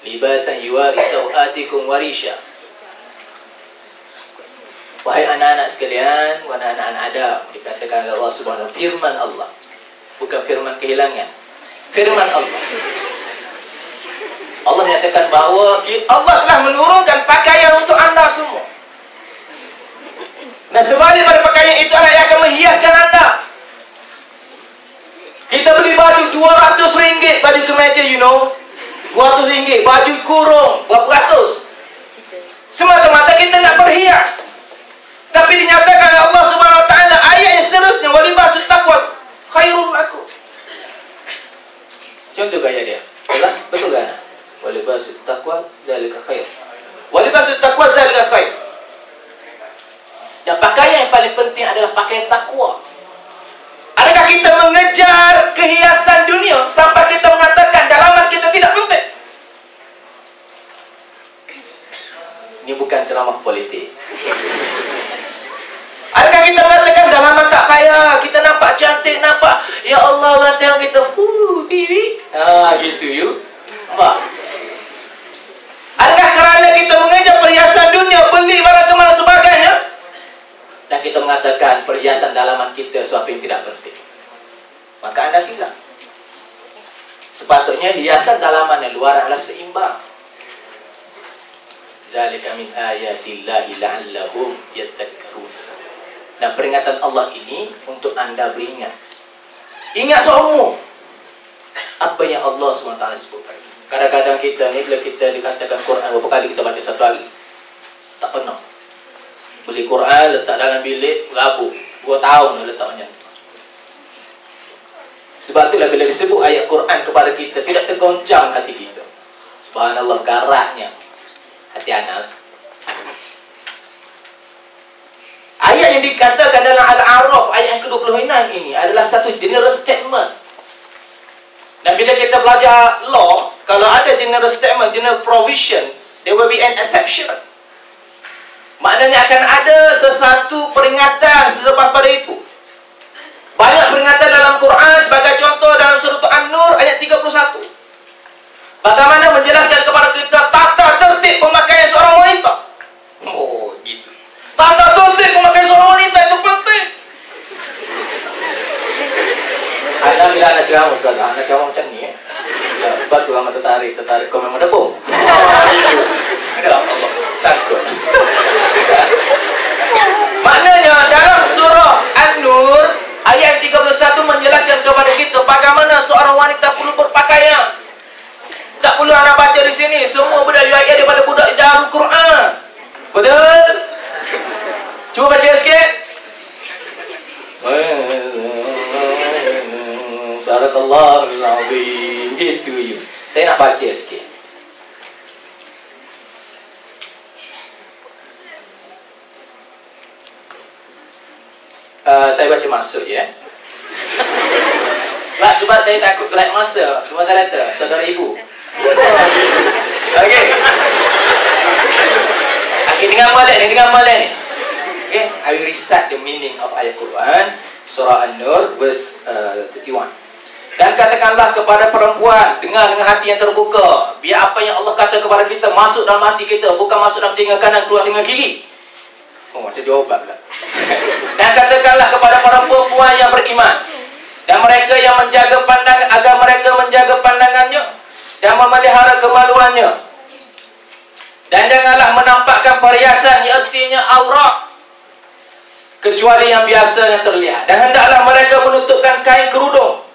libasan yuwari sawatikum warisha. Wahai anak-anak sekalian, wahai anak-anak Adam, dikatakan oleh Allah Subhanahu, firman Allah, bukan firman kehilangan, firman Allah. Allah menyatakan bahawa Allah telah menurunkan pakaian untuk anda semua. Dan sebalik pada pakaian itu adalah yang akan menghiaskan anda. Kita beli baju RM200, baju kemeja, you know, RM200, baju kurung berapa ratus. Semata-mata kita nak berhias. Tapi dinyatakan oleh Allah Subhanahu wa taala ayat yang seterusnya, walibasut taqwa khairun lakum. Contoh gaya dia. Betul kan? Walibasut taqwa zalika khair. Walibasut taqwa zalika khair. Dan pakaian yang paling penting adalah pakaian takwa. Adakah kita mengejar kehiasan dunia sampai kita mengatakan dalaman kita tidak penting? Ini bukan ceramah politik. Adakah kita mengatakan dalaman tak payah, kita nampak cantik, nampak ya Allah, orang tengok kita, bibi. Gitu you. Nampak? Adakah kerana kita mengejar perhiasan dunia, beli barang kemas sebagainya, dan kita mengatakan perhiasan dalaman kita sesuatu yang tidak penting, maka anda silap. Sepatutnya hiasan dalaman yang luar adalah seimbang. Zalika min ayatillahi la'allahum yadhakkarun. Dan peringatan Allah ini untuk anda beringat. Ingat seumur apa yang Allah SWT sebutkan. Kadang-kadang kita ni bila kita dikatakan Quran, berapa kali kita baca satu hari? Tak pernah. Beli Quran, letak dalam bilik, rabuk 2 tahun letak macam tu. Sebab itulah bila disebut ayat Quran kepada kita, tidak tergoncang hati kita. Subhanallah, garaknya hati anak. Ayat yang dikatakan dalam Al-A'raf ayat yang ke-26 ini adalah satu general statement. Dan bila kita belajar law, kalau ada general statement, general provision, there will be an exception. Maknanya akan ada sesuatu peringatan selepas pada itu. Banyak peringatan dalam Quran, sebagai contoh dalam surah An-Nur ayat 31. Bagaimana menjelaskan kepada kita tata tertib pemakaian seorang wanita. Oh, gitu. Tata tertib pemakaian seorang wanita itu penting. Ada bila anak ceramah, Ustaz, anak ceramah macam ni, sebab tu amat tertarik kau memang debung. Gitu. Ada Allah, sangkut. Maknanya dalam surah An-Nur ayat 31 menjelaskan kepada kita bagaimana seorang wanita perlu berpakaian. Tak perlu anak baca di sini, semua budak ayat daripada budak Darul Quran. Betul? Cuba baca sikit. Subhanallahul azim. Itu you. Saya nak baca sikit. saya baca maksud ya. Sebab saya takut berat masa. Cuma tak kata, saudara ibu. Okey. Okey, dengan molek ni. Okay, I will recite the meaning of ayat Quran, surah An-Nur, verse 31. Dan katakanlah kepada perempuan, dengar dengan hati yang terbuka. Biar apa yang Allah kata kepada kita masuk dalam hati kita, bukan masuk dalam telinga kanan, keluar telinga kiri. Oh, macam jawapan pula. Dan katakanlah kepada para perempuan yang beriman, dan mereka yang menjaga pandangan, agar mereka menjaga pandangannya dan memelihara kemaluannya. Dan janganlah menampakkan perhiasan, artinya aurat, kecuali yang biasa yang terlihat. Dan hendaklah mereka menutupkan kain kerudung,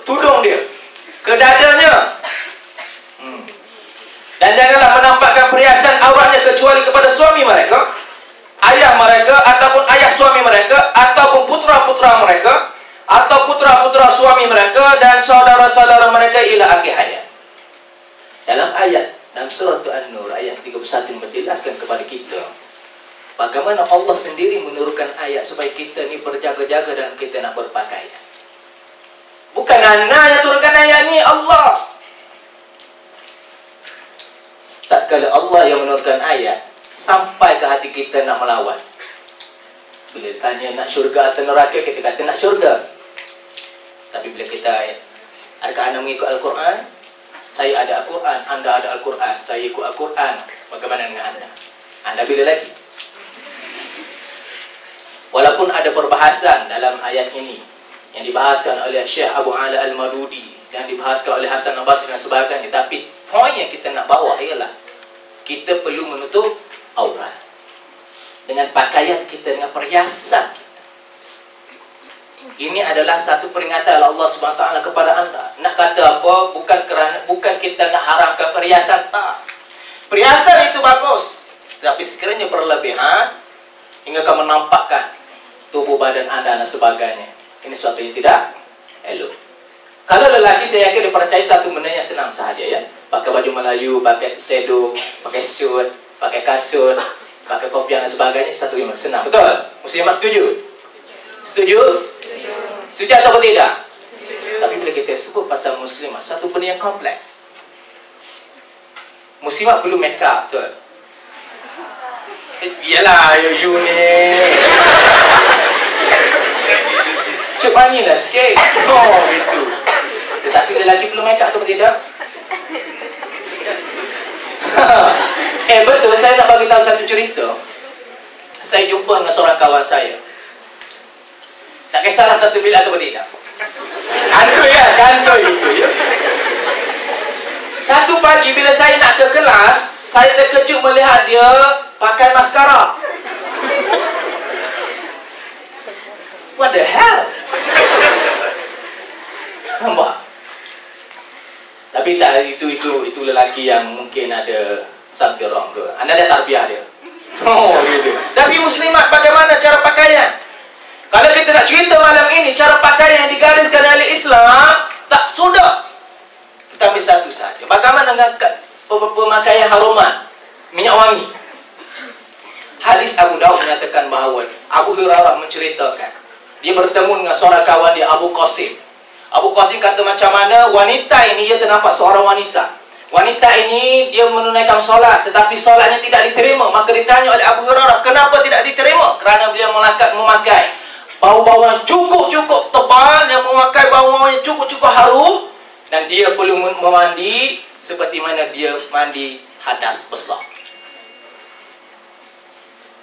tudung dia ke dadanya. Dan janganlah menampakkan perhiasan auratnya kecuali kepada suami mereka, ayah mereka, ataupun ayah suami mereka, ataupun putra-putra mereka, atau putra-putra suami mereka, dan saudara-saudara mereka ila akhir hayat. Dalam ayat dalam surah An-Nur ayat 31 menjelaskan kepada kita bagaimana Allah sendiri menurunkan ayat supaya kita ni berjaga-jaga dalam kita nak berpakaian. Bukan anak yang turunkan ayat ni, Allah. Tak kala Allah yang menurunkan ayat sampai ke hati kita nak melawan. Bila tanya nak syurga atau neraka, kita kata nak syurga. Tapi bila kita, adakah anda mengikut Al-Quran? Saya ada Al-Quran, anda ada Al-Quran, saya ikut Al-Quran. Bagaimana dengan anda? Anda bila lagi? Walaupun ada perbahasan dalam ayat ini yang dibahaskan oleh Syekh Abu Ala Al-Madudi, yang dibahaskan oleh Hasan Al-Basri dan sebagainya, tapi poin yang kita nak bawa ialah kita perlu menutup aurat dengan pakaian kita, dengan perhiasan kita. Ini adalah satu peringatan Allah SWT kepada anda. Nak kata apa? Bukan kita nak haramkan perhiasan, tak. Perhiasan itu bagus, tapi sekiranya berlebihan hingga akan menampakkan tubuh badan anda dan sebagainya, ini sesuatu yang tidak elok. Kalau lelaki, saya yakin dipercayai satu benda yang senang sahaja ya. Pakai baju Melayu, pakai tuxedo, pakai suit, pakai kasut, pakai kopiah dan sebagainya, satu yang senang. Betul? Muslimat setuju? Setuju? Setuju atau tidak? Setuju. Tapi bila kita sebut pasal muslimat, satu benda yang kompleks. Muslimat perlu make up, betul? Yalah, you ni. Cuk panggillah sikit. Oh, gitu. Tetapi lelaki perlu make up atau tidak? Betul, saya nak bagi tahu satu cerita. Saya jumpa dengan seorang kawan saya. Tak kisahlah satu bilik atau tidak. Kantoi ya, kantoi itu ya. Satu pagi bila saya nak ke kelas, saya terkejut melihat dia pakai maskara. What the hell? Nampak? Tapi tak, itu lelaki yang mungkin ada something wrong ke. Anda ada tarbiyah dia. Oh gitu. Tapi muslimat, bagaimana cara pakaian? Kalau kita nak cerita malam ini cara pakaian yang digariskan oleh Islam, tak sudah. Kita ambil satu saja. Bagaimana dengan pemakaian haruman, minyak wangi? Hadis Abu Daud menyatakan bahawa Abu Hurairah menceritakan dia bertemu dengan seorang kawan dia, Abu Qasim. Abu Qasim kata macam mana wanita ini, dia ternampak seorang wanita. Wanita ini dia menunaikan solat, tetapi solatnya tidak diterima. Maka ditanya oleh Abu Hurairah, kenapa tidak diterima? Kerana beliau memakai bau-bauan cukup-cukup tebal, yang memakai bau-bauan yang cukup-cukup harum, dan dia perlu memandi seperti mana dia mandi hadas besar.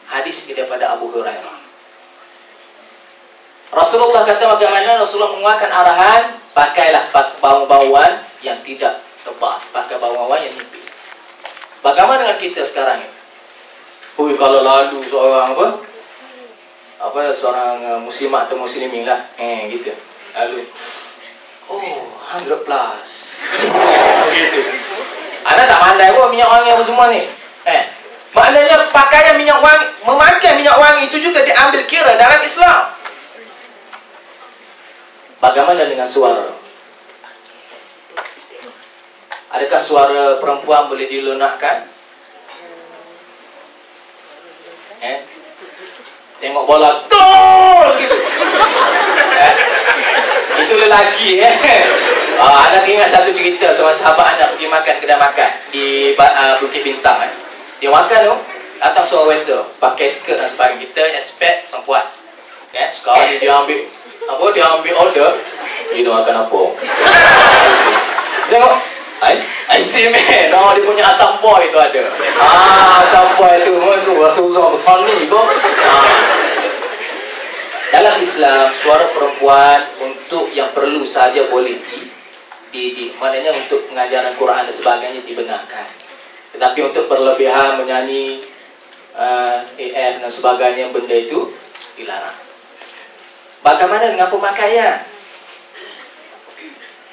Hadis daripada Abu Hurairah. Rasulullah kata bagaimana? Rasulullah mengeluarkan arahan, pakailah bau-bauan yang tidak tebal, pakai bau-bauan yang nipis. Bagaimana dengan kita sekarang ini? Kalau lalu seorang seorang muslimat atau muslimin lah, gitu. Lalu, 100 plus. Gitu. Anda tak pandai pun minyak wangi apa semua ni. Maknanya pakaian minyak wangi, memakai minyak wangi itu juga diambil kira dalam Islam. Bagaimana dengan suara? Adakah suara perempuan boleh dilunakkan? Tengok bola, tol gitu. Itu lelaki Anda ingat satu cerita seorang sahabat anda pergi makan kedai makan di Bukit Bintang Dia makan tu, datang seorang waiter pakai skirt dan sebagainya. Kita expect perempuan sekarang dia ambil dia ambil order, dia makan apa? Tengok I see man, dia punya asam boy tu ada. Asam boy tu rasa uzang besar ni kok. Dalam Islam, suara perempuan untuk yang perlu saja boleh maknanya untuk pengajaran Quran dan sebagainya dibenarkan. Tetapi untuk berlebihan menyanyi AF dan sebagainya, benda itu dilarang. Bagaimana dengan pemakaian?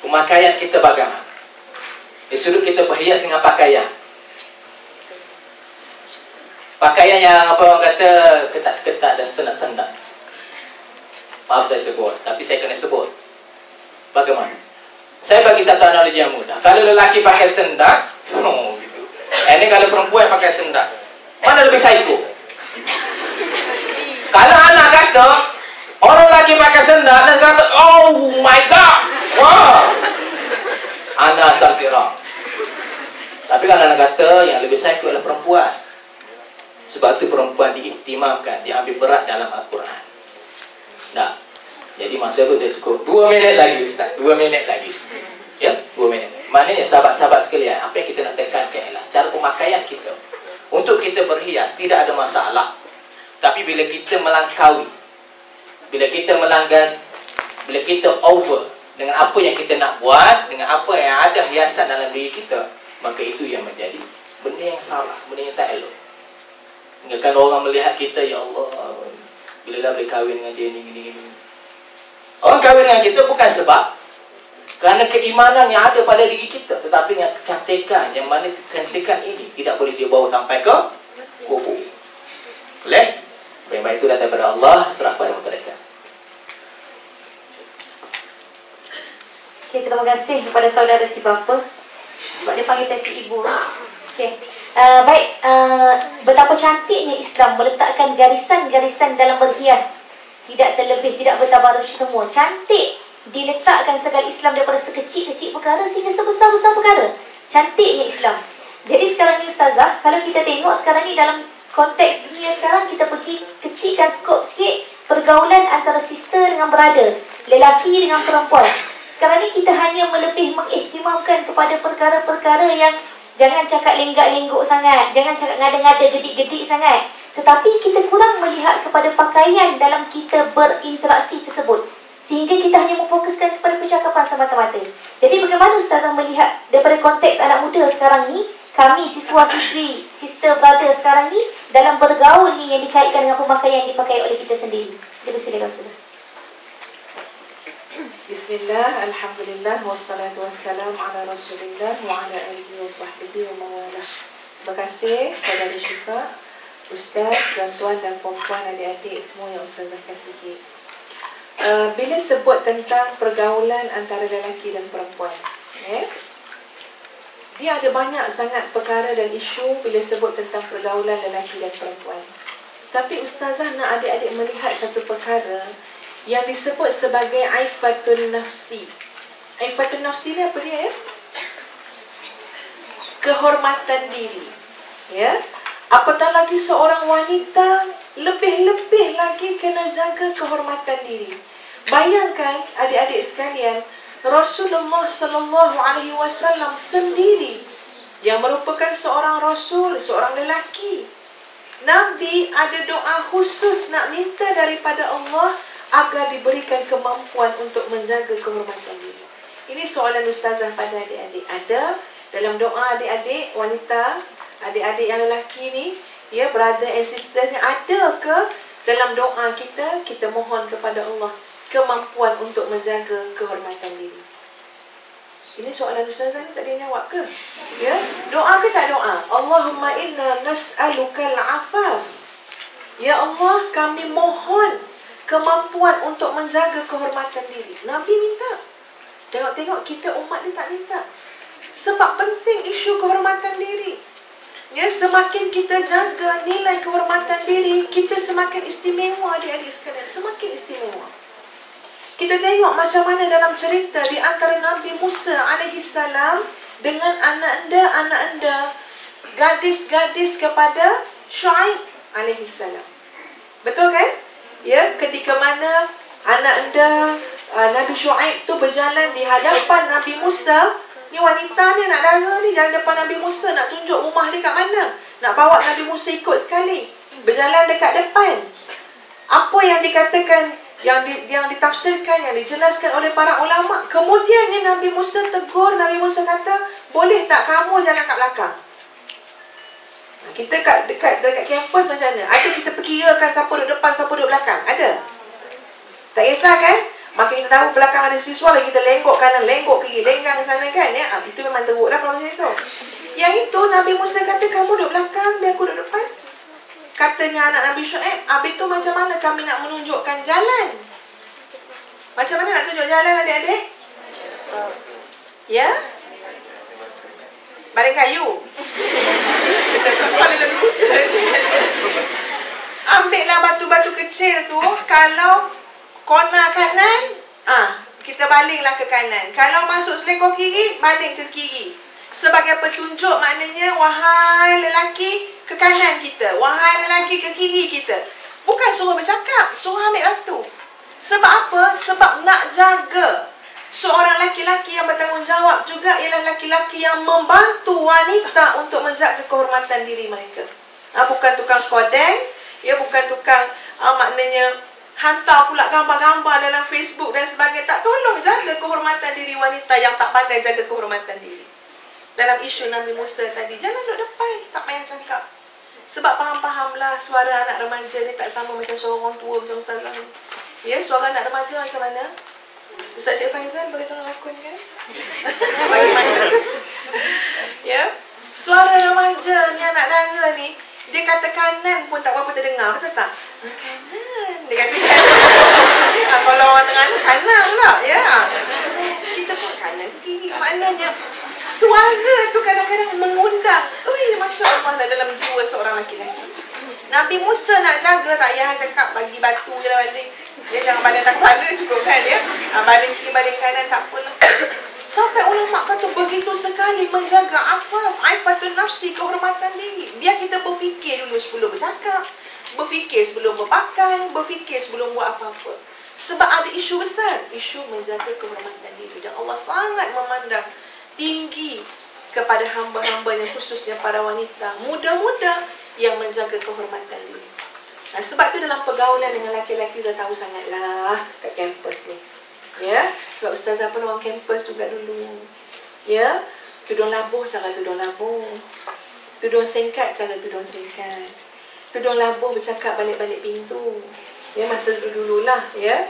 Pemakaian kita bagaimana? Disuruh kita berhias dengan pakaian. Pakaian yang apa orang kata ketat-ketat dan sendak-sendak. Maaf saya sebut, tapi saya kena sebut. Bagaimana? Saya bagi satu analogi yang mudah. Kalau lelaki pakai sendak, gitu. Ini kalau perempuan pakai sendak, mana lebih psycho? Kalau anak kata, orang lelaki pakai sendak dan kata, oh my god, wow, anak asal tirang. Tapi kalau anak kata, yang lebih psycho adalah perempuan. Sebab itu perempuan diiktimamkan, diambil berat dalam Al-Quran. Nah, jadi masa itu dah cukup 2 minit lagi Ustaz, 2 minit lagi Ustaz. Ya, 2 minit. Maknanya sahabat-sahabat sekalian, apa yang kita nak tekankan ialah cara pemakaian kita. Untuk kita berhias tidak ada masalah. Tapi bila kita melangkaui, bila kita melanggar, bila kita over dengan apa yang kita nak buat, dengan apa yang ada hiasan dalam diri kita, maka itu yang menjadi benda yang salah, benda yang tak elok. Hinggakan orang melihat kita, ya Allah, bila dah boleh kahwin dengan dia ni, gini. Orang kahwin dengan kita bukan sebab kerana keimanan yang ada pada diri kita, tetapi dengan kecantikan, yang mana kecantikan ini tidak boleh dia bawa sampai ke kubur. Boleh? Yang baik itu datang daripada Allah, serah pada mereka. Okay, terima kasih kepada saudara si bapa sebab dia panggil saya si ibu. Okay. Betapa cantiknya Islam meletakkan garisan-garisan dalam berhias. Tidak terlebih, tidak bertabarruj semua. Cantik diletakkan segala Islam daripada sekecil-kecil perkara sehingga sebesar-besar perkara. Cantiknya Islam. Jadi sekarang ni Ustazah, kalau kita tengok sekarang ni dalam konteks dunia sekarang, kita pergi kecilkan skop sikit pergaulan antara sister dengan brother, lelaki dengan perempuan. Sekarang ni kita hanya lebih mengihtimamkan kepada perkara-perkara yang jangan cakap lenggak-lenggok sangat, jangan cakap ngada-ngada, gedik-gedik sangat. Tetapi kita kurang melihat kepada pakaian dalam kita berinteraksi tersebut. Sehingga kita hanya memfokuskan kepada percakapan semata-mata. Jadi bagaimana Ustazah melihat daripada konteks anak muda sekarang ni, kami siswa-siswi, sister brother sekarang ni, dalam bergaul ni yang dikaitkan dengan pemakaian yang dipakai oleh kita sendiri. Jadi silakan Ustazah. Bismillah, alhamdulillah, wassalatu wassalam ala rasulillah wa ala alihi wa sahbihi wa mawalah. Terima kasih saudari Syifa, Ustaz, tuan-tuan dan puan-puan, adik-adik semua yang Ustazah kasihi. Bila sebut tentang pergaulan antara lelaki dan perempuan, dia ada banyak sangat perkara dan isu bila sebut tentang pergaulan lelaki dan perempuan. Tapi Ustazah nak adik-adik melihat satu perkara yang disebut sebagai aifatun nafsi. Aifatun nafsi ni apa dia? Kehormatan diri. Ya. Apatah lagi seorang wanita lebih-lebih lagi kena jaga kehormatan diri. Bayangkan adik-adik sekalian, Rasulullah sallallahu alaihi wasallam sendiri yang merupakan seorang rasul, seorang lelaki. Nabi ada doa khusus nak minta daripada Allah agar diberikan kemampuan untuk menjaga kehormatan diri. Ini soalan Ustazah pada adik-adik. Ada dalam doa adik-adik wanita, adik-adik yang lelaki ni, ya, brother and sister ni, ada ke dalam doa kita, kita mohon kepada Allah kemampuan untuk menjaga kehormatan diri? Ini soalan Ustazah ni tak dia jawab ke? Ya, doa ke tak doa? Allahumma inna nas'alukal afaf. Ya Allah, kami mohon kemampuan untuk menjaga kehormatan diri. Nabi minta. Tengok-tengok kita umat ni tak minta. Sebab penting isu kehormatan diri. Ya, semakin kita jaga nilai kehormatan diri, kita semakin istimewa adik-adik sekalian. Semakin istimewa. Kita tengok macam mana dalam cerita di antara Nabi Musa alaihissalam dengan anak-anda, gadis-gadis kepada Syuaib alaihissalam. Betul kan? Ya, ketika mana anak-anda Nabi Syuaib tu berjalan di hadapan Nabi Musa. Ni wanita ni, nak dara ni, jalan depan Nabi Musa, nak tunjuk rumah dia kat mana, nak bawa Nabi Musa ikut sekali. Berjalan dekat depan. Apa yang dikatakan, yang ditafsirkan, yang dijelaskan oleh para ulama. Kemudiannya Nabi Musa tegur, Nabi Musa kata, boleh tak kamu jalan kat belakang? Kita dekat kampus macam mana? Ada kita perkirakan siapa duduk depan, siapa duduk belakang? Ada? Tak kisah kan? Maka kita tahu belakang ada siswa lagi, kita lenggok kanan, lenggok kiri, lenggang ke sana kan? Ya? Itu memang teruk lah kalau macam itu. Yang itu Nabi Musa kata, kamu duduk belakang, biar aku duduk depan. Katanya anak Nabi Syuaib, habis tu macam mana kami nak menunjukkan jalan? Macam mana nak tunjuk jalan adik-adik? Ya? Baring kayu. Kepala Nabi Musa. Ambillah batu-batu kecil tu. Kalau kona kanan, kita balinglah ke kanan. Kalau masuk selekor kiri, baling ke kiri. Sebagai petunjuk, maknanya wahai lelaki, ke kanan kita, wahai lelaki, ke kiri kita. Bukan suruh bercakap, suruh ambil batu. Sebab apa? Sebab nak jaga seorang laki-laki yang bertanggungjawab juga ialah laki-laki yang membantu wanita untuk menjaga kehormatan diri mereka. Bukan tukang skodeng, ya, bukan tukang maknanya hantar pula gambar-gambar dalam Facebook dan sebagainya. Tak, tolong jaga kehormatan diri wanita yang tak pandai jaga kehormatan diri. Dalam isu Nabi Musa tadi, jangan duduk depan, tak payah cakap. Sebab faham-fahamlah suara anak remaja ni tak sama macam suara orang tua macam ustazah ni. Ya, suara anak remaja macam mana? Ustaz Cik Faizal boleh tolong lakonkan? Bagaimana? Ya, suara remaja ni, anak dara ni, dia kata kanan pun tak berapa terdengar, betul tak? Kanan. Dia kata kanan. Kalau orang tengah ni kanan pula, ya. Kita pun kanan kiri. Maknanya suara tu kadang-kadang mengundang. Masya Allah dalam jiwa seorang lelaki. Nabi Musa nak jaga, tak payah cakap bagi batu je lah baling. Ya, jangan baling tak kepala cukup kan ya. Baling kiri, baling kanan tak apalah. Sampai ulama kata begitu sekali menjaga aifatun nafsi, kehormatan diri. Biar kita berfikir dulu sebelum bercakap, berfikir sebelum berpakai, berfikir sebelum buat apa-apa. Sebab ada isu besar, isu menjaga kehormatan diri. Dan Allah sangat memandang tinggi kepada hamba-hambanya, khususnya para wanita muda-muda yang menjaga kehormatan diri. Sebab tu dalam pergaulan dengan laki-laki dah tahu sangatlah kat kampus ni. Ya, sebab ustazah pun orang kampus juga dulu. Ya, tudung labuh cara tudung labuh. Tudung singkat cara tudung singkat. Tudung labuh bercakap balik-balik pintu. Ya, masa dulu-dululah ya.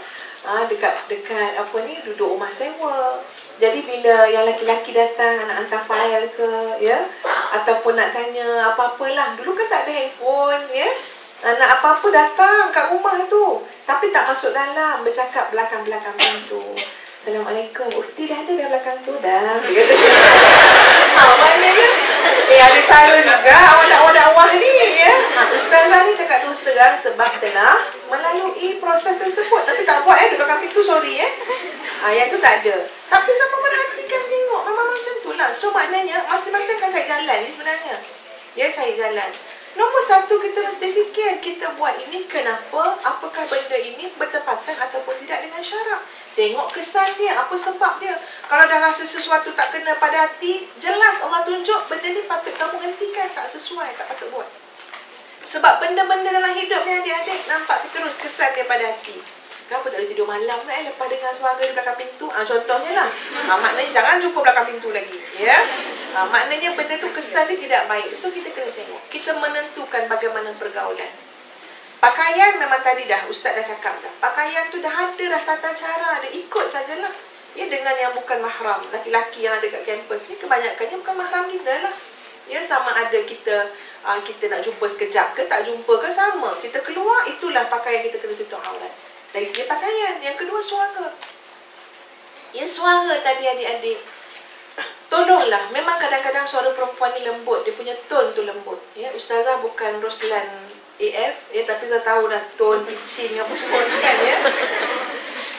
Dekat apa ni, duduk rumah sewa. Jadi bila yang laki-laki datang nak hantar fail ke ya, ataupun nak tanya apa-apalah, dulu kan tak ada handphone ya. Nak apa-apa datang kat rumah tu, tapi tak masuk dalam, bercakap belakang-belakang pintu. Assalamualaikum, ukti dah ada belakang tu dah. Maknanya ada cara juga awak dakwah ni ya. Ustazah ni cakap terus terang sebab telah melalui proses tersebut, tapi tak buat di belakang pintu, sorry yang tu tak ada. Tapi sama perhatikan, tengok memang macam tu lah. So maknanya masing-masing akan cari jalan ni sebenarnya. Ya, cari jalan. Nombor satu, kita mesti fikir kita buat ini kenapa, apakah benda ini bertepatan ataupun tidak dengan syarak. Tengok kesan dia, apa sebab dia. Kalau dah rasa sesuatu tak kena pada hati, jelas Allah tunjuk benda ni patut kamu hentikan, tak sesuai, tak patut buat. Sebab benda-benda dalam hidup ni adik-adik nampak terus kesan dia pada hati. Kenapa tak boleh tidur malam lepas dengar suara di belakang pintu? Contohnya lah. Maknanya jangan jumpa belakang pintu lagi. Ya. Maknanya benda tu kesan dia tidak baik. So kita kena tengok. Kita menentukan bagaimana pergaulan. Pakaian memang tadi dah Ustaz dah cakap dah. Pakaian tu dah ada dah tata cara, ada, ikut sajalah. Ya, dengan yang bukan mahram. Laki-laki yang ada kat kampus ni kebanyakannya bukan mahram kita lah. Ya, sama ada kita nak jumpa sekejap ke tak jumpa ke sama. Kita keluar, itulah pakaian kita kena tutup aurat. Dari segi pakaian. Yang kedua, suara. Ya, suara tadi adik-adik. Tolonglah. Memang kadang-kadang suara perempuan ni lembut. Dia punya tone tu lembut. Ya, Ustazah bukan Roslan AF. Ya, tapi saya tahu dah tone, pitching, apa semua kan ya.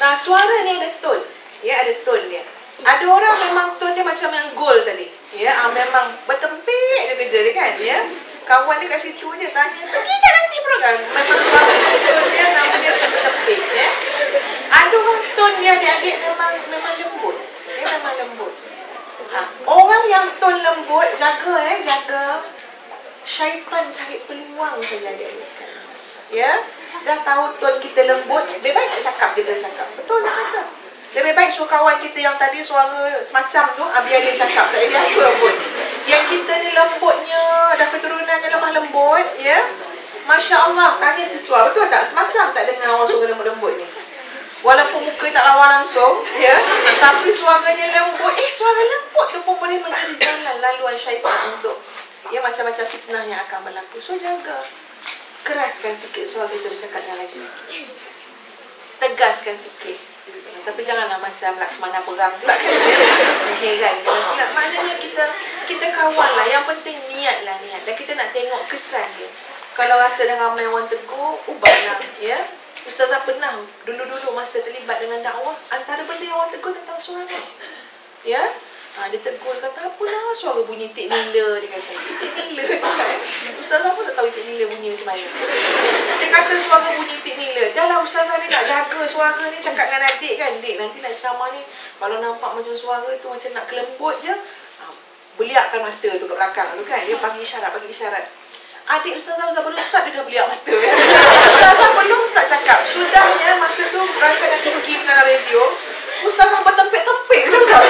Nah, suara ni ada tone. Ya, ada tone dia. Ada orang memang tone dia macam yang gold tadi. Ya, memang bertempik dia kerja dia kan, ya. Kawan dia kat situ je tanya, pergi tak nanti program? Memang suara tone dia namanya bertempik, ya. Ada orang tone dia adik-adik memang lembut. Dia memang lembut. Orang yang tone lembut, jaga syaitan cari peluang saja adik-adik sekarang. Ya, dah tahu tone kita lembut, lebih baik tak cakap, kita cakap. Betul tak kata? Lebih baik suruh kawan kita yang tadi suara semacam tu, biar dia cakap, tak ada apa pun. Yang kita ni lembutnya, dah keturunannya lemah lembut, ya. Masya Allah, tanya siswa, betul tak? Semacam tak dengar orang suara lembut-lembut ni. Walaupun muka tak lawan langsung, ya, tapi suaranya lembut. Suara lembut tu pun boleh menjadi jalan laluan syaitan untuk, ya, macam-macam fitnah yang akan berlaku. So, jaga. Keraskan sikit suara kita bercakapnya lagi. Tegaskan sikit. Tapi janganlah macam Laksmana perang pula kan. Heran pula. Maknanya kita kawan lah. Yang penting niat lah, niat. Dan kita nak tengok kesan dia. Kalau rasa dah ramai orang tegur, ubahlah, ya. Ustazah pernah dulu-dulu masa terlibat dengan dakwah, antara benda yang orang tegur tentang suara. Ya. Dia tegur, kata apalah suara bunyi tik nila, dia kata. Tik nila kan. Ustazah pun tak tahu tik nila bunyi macam mana. Dia kata suara bunyi tik nila. Dah lah ustazah ni nak jaga suara ni, cakap dengan adik kan. Dik, nanti nak ceramah ni, kalau nampak macam suara tu macam nak kelembut je, beliakkan mata tu kat belakang tu kan. Dia bagi isyarat. Adik ustazah belum start, dia dah beliak mata. Ustazah belum start cakap. Sudahnya masa tu rancangan pergi dalam radio, ustazah bertempik-tempik cakap.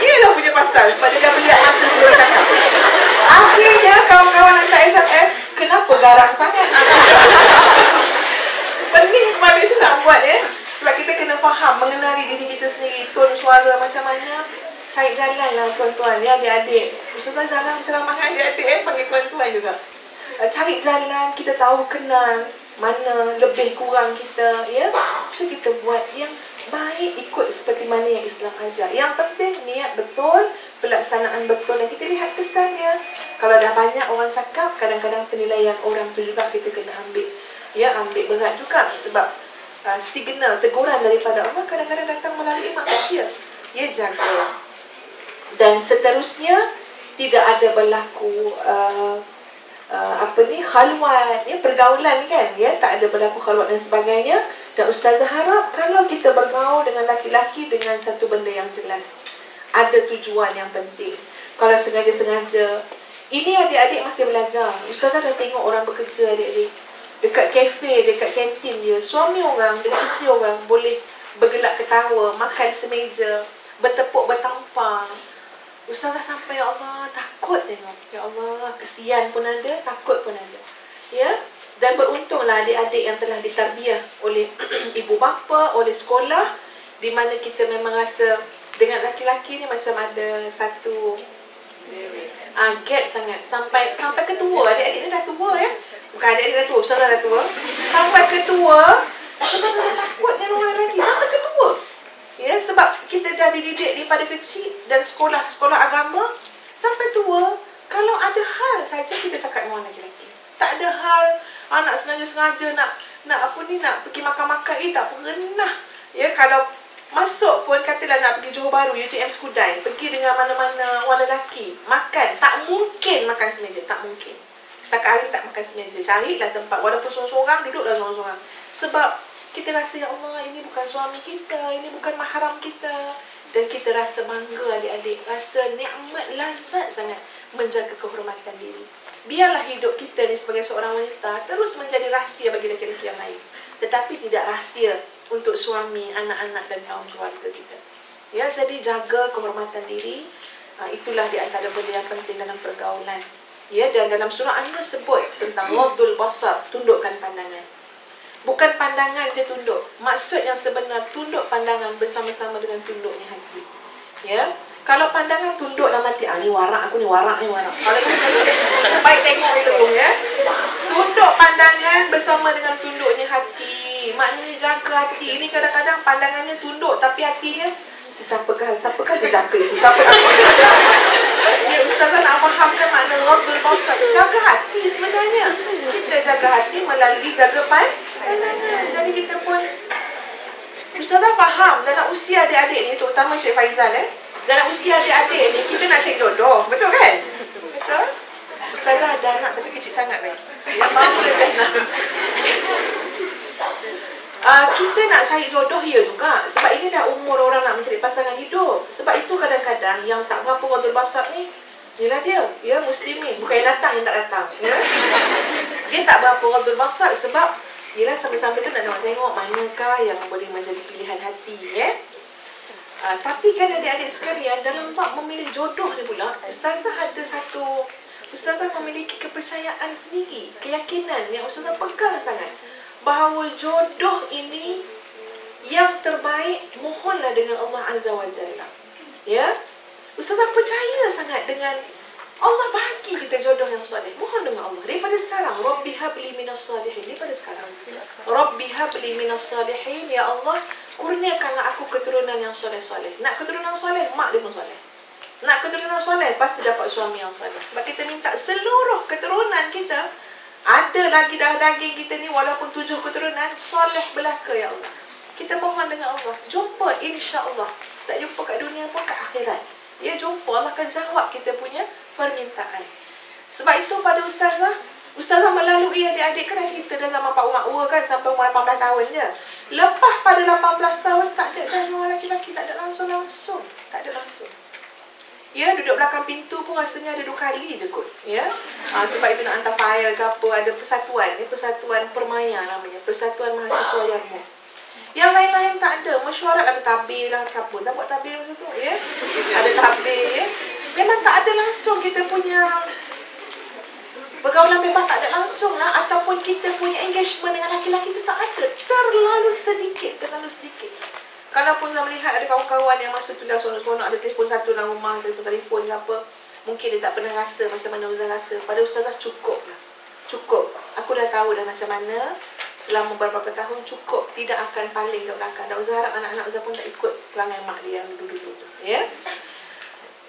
Dia dah punya pasal sebab dia dah beliak mata sebelum cakap. Akhirnya kawan-kawan hantar SMS, kenapa garang sangat? Pening kepala macam nak buat, ya. Sebab kita kena faham, mengenali diri kita sendiri, tone suara macam mana. Cari jalan lah tuan-tuan, ya, adik-adik. Ustazah jarang ceramah adik-adik, panggil tuan-tuan juga. Cari jalan, kita tahu kenal mana lebih kurang kita, ya. So kita buat yang baik ikut seperti mana yang Islam ajar. Yang penting niat betul, pelaksanaan betul, dan kita lihat kesan dia. Kalau dah banyak orang cakap, kadang-kadang penilaian orang tu juga kita kena ambil, ya, ambil berat juga. Sebab signal teguran daripada Allah kadang-kadang datang melalui manusia. Ya, jaga. Dan seterusnya tidak ada berlaku khalwat, ya, pergaulan kan, ya, tak ada berlaku khalwat dan sebagainya. Dan ustazah harap kalau kita bergaul dengan laki-laki dengan satu benda yang jelas, ada tujuan yang penting. Kalau sengaja-sengaja, ini adik-adik masih belajar. Ustazah dah tengok orang bekerja, adik-adik, dekat kafe, dekat kantin dia, suami orang dengan isteri orang boleh bergelak ketawa, makan semeja, bertepuk bertampar. Ustazah sampai, ya Allah, takut tengok. Ya Allah, kesian pun ada, takut pun ada. Ya. Dan beruntunglah adik-adik yang telah ditarbiah oleh ibu bapa, oleh sekolah, di mana kita memang rasa dengan laki-laki ni macam ada satu gap sangat. Sampai ketua, adik-adik ni dah tua, ya. Bukan adik-adik dah tua, ustazah dah tua. Sampai ketua, ustazah dah takut dengan orang lelaki. Sampai ketua. Ya, sebab kita dah dididik daripada kecil dan sekolah agama sampai tua, kalau ada hal saja kita cakap dengan orang lelaki. Tak ada hal nak sengaja-sengaja nak pergi makan-makan, tak pernah. Ya, kalau masuk pun katalah nak pergi Johor Bahru, UTM Skudai, pergi dengan mana-mana orang lelaki, makan, tak mungkin makan semeja, tak mungkin. Setakat hari tak makan semeja, carilah tempat walaupun seorang-seorang, duduklah seorang-seorang. Sebab kita rasa, ya Allah, ini bukan suami kita, ini bukan mahram kita. Dan kita rasa bangga adik-adik, rasa nikmat, lazat sangat menjaga kehormatan diri. Biarlah hidup kita ni sebagai seorang wanita terus menjadi rahsia bagi lelaki-lelaki yang lain. Tetapi tidak rahsia untuk suami, anak-anak dan kaum keluarga kita. Ya, jadi jaga kehormatan diri. Itulah di antara benda yang penting dalam pergaulan. Ya, dan dalam surah An-Nur sebut tentang waddul basar, tundukkan pandangan. Bukan pandangan je tunduk. Maksud yang sebenar, tunduk pandangan bersama-sama dengan tunduknya hati. Ya. Kalau pandangan tunduk dalam hati, ni warak aku ni, warak. Kalau baik tengok itu, ya. Tunduk pandangan bersama dengan tunduknya hati. Maknanya jaga hati. Ini kadang-kadang pandangannya tunduk, tapi hatinya siapakah dia jaga itu? Ya, ustazah nak fahamkan makna waddul basar. Jaga hati sebenarnya. Kita jaga hati melalui jaga pandangan. Jadi kita pun Ustazah faham dalam usia adik-adik ni, terutama Syed Faizal dalam usia adik-adik ni kita nak cari jodoh, betul kan? Betul? Ustazah ada anak tapi kecil sangat lagi. Yang baru jannah. Kita nak cari jodoh ya juga. Sebab ini dah umur orang nak mencari pasangan hidup. Sebab itu kadang-kadang yang tak berapa ghadul basar ni, inilah dia, muslimin. Bukan yang datang, yang tak datang. Dia tak berapa ghadul basar sebab yelah sambil-sambil tu nak tengok manakah yang boleh menjadi pilihan hati. Tapi kan adik-adik sekalian, dalam bab memilih jodoh ni pula, Ustazah memiliki kepercayaan sendiri, keyakinan yang Ustazah pegang sangat bahawa jodoh ini yang terbaik mohonlah dengan Allah Azza wa Jalla. Ustazah percaya sangat dengan Allah bagi kita jodoh yang soleh. Mohon dengan Allah daripada sekarang. Rabbi habli minas salihin. Daripada sekarang. Rabbi habli minas salihin. Ya Allah, kurniakanlah aku keturunan yang soleh-soleh. Nak keturunan soleh, mak dia pun soleh. Nak keturunan soleh, pasti dapat suami yang soleh. Sebab kita minta seluruh keturunan kita, ada lagi darah daging kita ni, walaupun 7 keturunan, soleh belaka ya Allah. Kita mohon dengan Allah. Jumpa insya-Allah. Tak jumpa kat dunia pun kat akhirat. Jumpa, Allah akan jawab kita punya permintaan. Sebab itu pada Ustazah melalui adik-adik kan cerita dah zaman Pak Umar kan sampai umur 18 tahun je. Lepas pada 18 tahun tak ada dah orang lelaki-lelaki, tak ada langsung. Tak ada langsung. Duduk belakang pintu pun rasanya ada 2 kali je kot. Sebab itu nak hantar file ke apa, ada persatuan. Persatuan Permaya namanya, Persatuan Mahasiswa Yarmouk. Yang lain-lain tak ada. Mesyuarat ada tabir lah, apa. Tak buat tabir masa tu, Ada tabir, Memang tak ada langsung kita punya pergaulan bebas, tak ada langsung lah. Ataupun kita punya engagement dengan laki-laki tu tak ada. Terlalu sedikit. Kalaupun saya melihat ada kawan-kawan yang masa tu dah seronok-seronok ada telefon satu dalam rumah, telefon ke apa, mungkin dia tak pernah rasa macam mana Ustazah rasa. Pada Ustazah cukup lah. Cukup. Aku dah tahu dah macam mana. Selama beberapa tahun cukup, tidak akan paling ke belakang. Dan Ustazah harap anak-anak Ustazah pun tak ikut perangai mak dia yang dulu-dulu tu.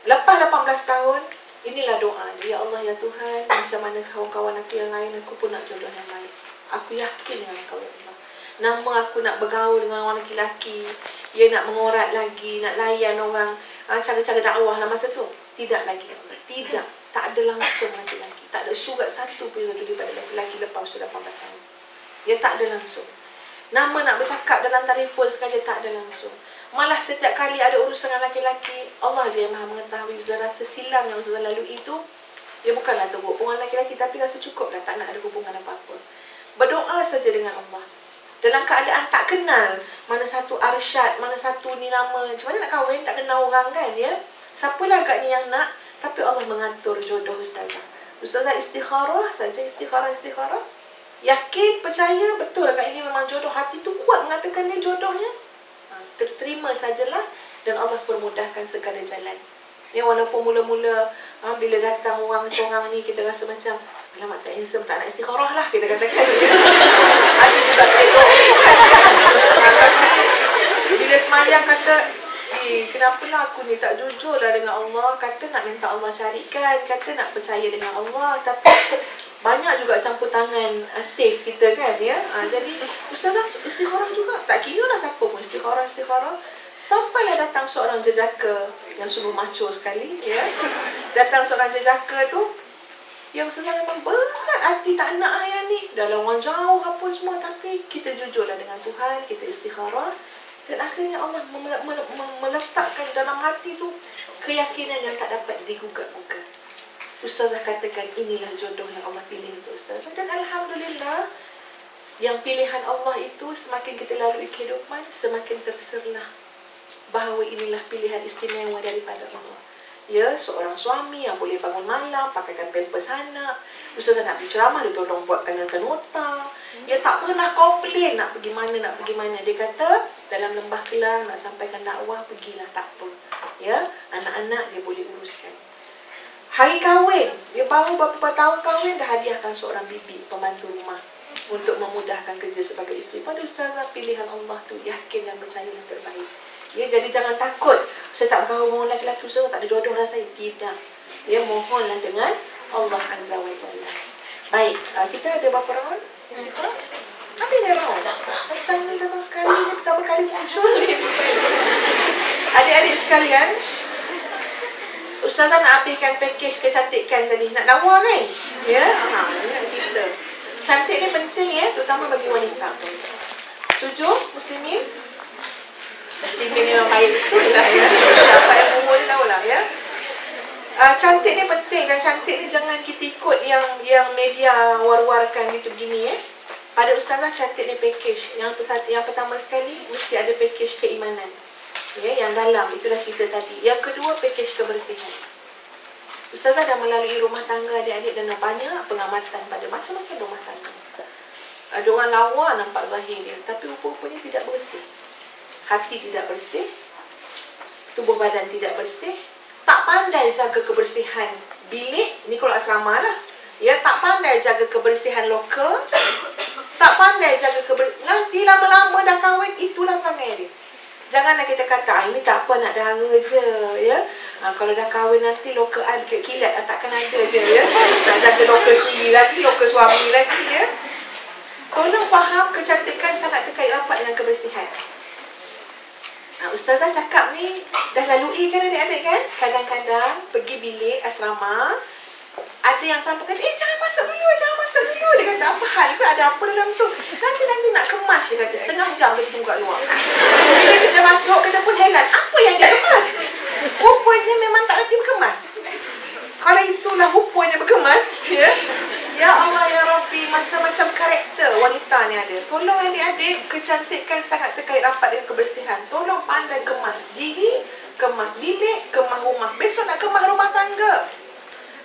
Lepas 18 tahun, inilah doa dia. Ya Allah, ya Tuhan, macam mana kawan-kawan aku yang lain, aku pun nak jodoh yang baik. Aku yakin dengan kau ya Allah. Nama aku nak bergaul dengan orang lelaki-lelaki. Dia nak mengorat lagi, nak layan orang, cara-cara dakwah lah masa tu. Tidak lagi. Tidak. Tak ada langsung lelaki-lelaki. Tak ada surat satu pun daripada lelaki lepas usia 18 tahun. Dia tak ada langsung. Nama nak bercakap dalam telefon sekali tak ada langsung. Malah setiap kali ada urusan dengan lelaki-lelaki, Allah je yang maha mengetahui. Ustazah rasa silam yang Ustazah lalui itu, dia bukanlah teruk hubungan lelaki-lelaki, tapi rasa cukup dah, tak nak ada hubungan apa-apa. Berdoa saja dengan Allah. Dalam keadaan tak kenal mana satu arsyad, mana satu ni nama, macam mana nak kahwin, tak kenal orang kan, siapalah agaknya yang nak, tapi Allah mengatur jodoh Ustazah. Ustazah istikharah saja, istikharah. Yakin, percaya, betul agak ini memang jodoh. Hati tu kuat mengatakan dia jodohnya. Terima sajalah dan Allah permudahkan segala jalan. Walaupun mula-mula bila datang orang seorang ni kita rasa macam alamak tak handsome, tak nak istikharah lah kita katakan. Ada juga tengok. Bila semayang kata, kenapalah aku ni tak jujur lah dengan Allah. Kata nak minta Allah carikan, kata nak percaya dengan Allah, tapi banyak juga campur tangan taste kita kan, jadi Ustazah istikharah juga, tak kira lah siapa pun istikharah. Sampailah datang seorang jejaka yang sungguh macho sekali, datang seorang jejaka tu yang Ustazah memang berat hati tak nak yang ni, dalam orang jauh apa semua, tapi kita jujurlah dengan Tuhan, kita istikharah, dan akhirnya Allah meletakkan dalam hati tu keyakinan yang tak dapat digugat-gugat. Ustazah katakan inilah jodoh yang Allah pilih untuk Ustazah. Dan Alhamdulillah, yang pilihan Allah itu semakin kita lalui kehidupan, semakin terserlah bahawa inilah pilihan istimewa daripada Allah. Seorang suami yang boleh bangun malam, pakaikan pampers anak. Ustazah nak pergi ceramah, dia tolong buatkan nota. Dia tak pernah komplain nak pergi mana. Dia kata, dalam lembah Kelang nak sampaikan dakwah, pergilah, tak apa. Anak-anak dia boleh uruskan. Hari kahwin, dia baru beberapa tahun kahwin, dah hadiahkan seorang bibi, pembantu rumah, untuk memudahkan kerja sebagai isteri. Pada Ustazah, pilihan Allah tu yakin dan percaya yang terbaik. Jadi jangan takut, saya tak berkahwin dengan lelaki-lelaki, Ustazah tak ada jodoh lah saya. Tidak. Mohonlah dengan Allah Azza wa Jalla. Baik, kita ada berapa round? Habis dah round? datang sekali ni, pertama kali muncul ni. Adik-adik sekalian, Ustazah nak habiskan package kecantikan tadi. Nak nawar kan? Ya? Nak cerita. Cantik ni penting ya, terutama bagi wanita. Setuju muslimin? Muslimin ni memang baik betul lah ya. Dapat yang umur ni tahulah ya. Cantik ni penting, dan cantik ni jangan kita ikut yang media war-warkan gitu begini ya. Pada Ustazah cantik ni package. Yang pertama sekali mesti ada package keimanan. Ya, yang dalam itulah cerita tadi. Yang kedua package kebersihan. Ustazah dah melalui rumah tangga adik-adik dan banyak pengamatan pada macam-macam rumah tangga. Ada orang lawa nampak zahir dia, tapi rupa-rupanya tidak bersih. Hati tidak bersih, tubuh badan tidak bersih, tak pandai jaga kebersihan bilik. Ni kalau asrama lah. Ya, tak pandai jaga kebersihan lokal, tak pandai jaga kebersihan. Nanti lama-lama dah kahwin, itulah perangai dia. Janganlah kita kata, ini tak apa, nak dara je, ya. Kalau dah kahwin nanti lokal kilat, takkan ada je, ya. Nak jaga lokal sendiri lagi, lokal suami lagi, ya. Tolong faham kecantikan sangat terkait rapat dengan kebersihan. Ustazah cakap ni dah lalui kan adik-adik kan? Kadang-kadang pergi bilik asrama, ada yang sampai kata, jangan masuk dulu. Dia kata, apa hal? Ada apa dalam tu? Nanti nak kemas, dia kata. Setengah jam kita tunggu kat luar. Bila kita masuk, kita pun heran. Apa yang dia kemas? Rupanya memang tak reti berkemas. Kalau itulah rupanya berkemas, ya. Ya Allah, ya Rabbi, macam-macam karakter wanita ni ada. Tolong adik-adik, kecantikan sangat terkait rapat dengan kebersihan. Tolong pandai kemas diri, kemas bilik, kemas rumah. Besok nak kemas rumah tangga.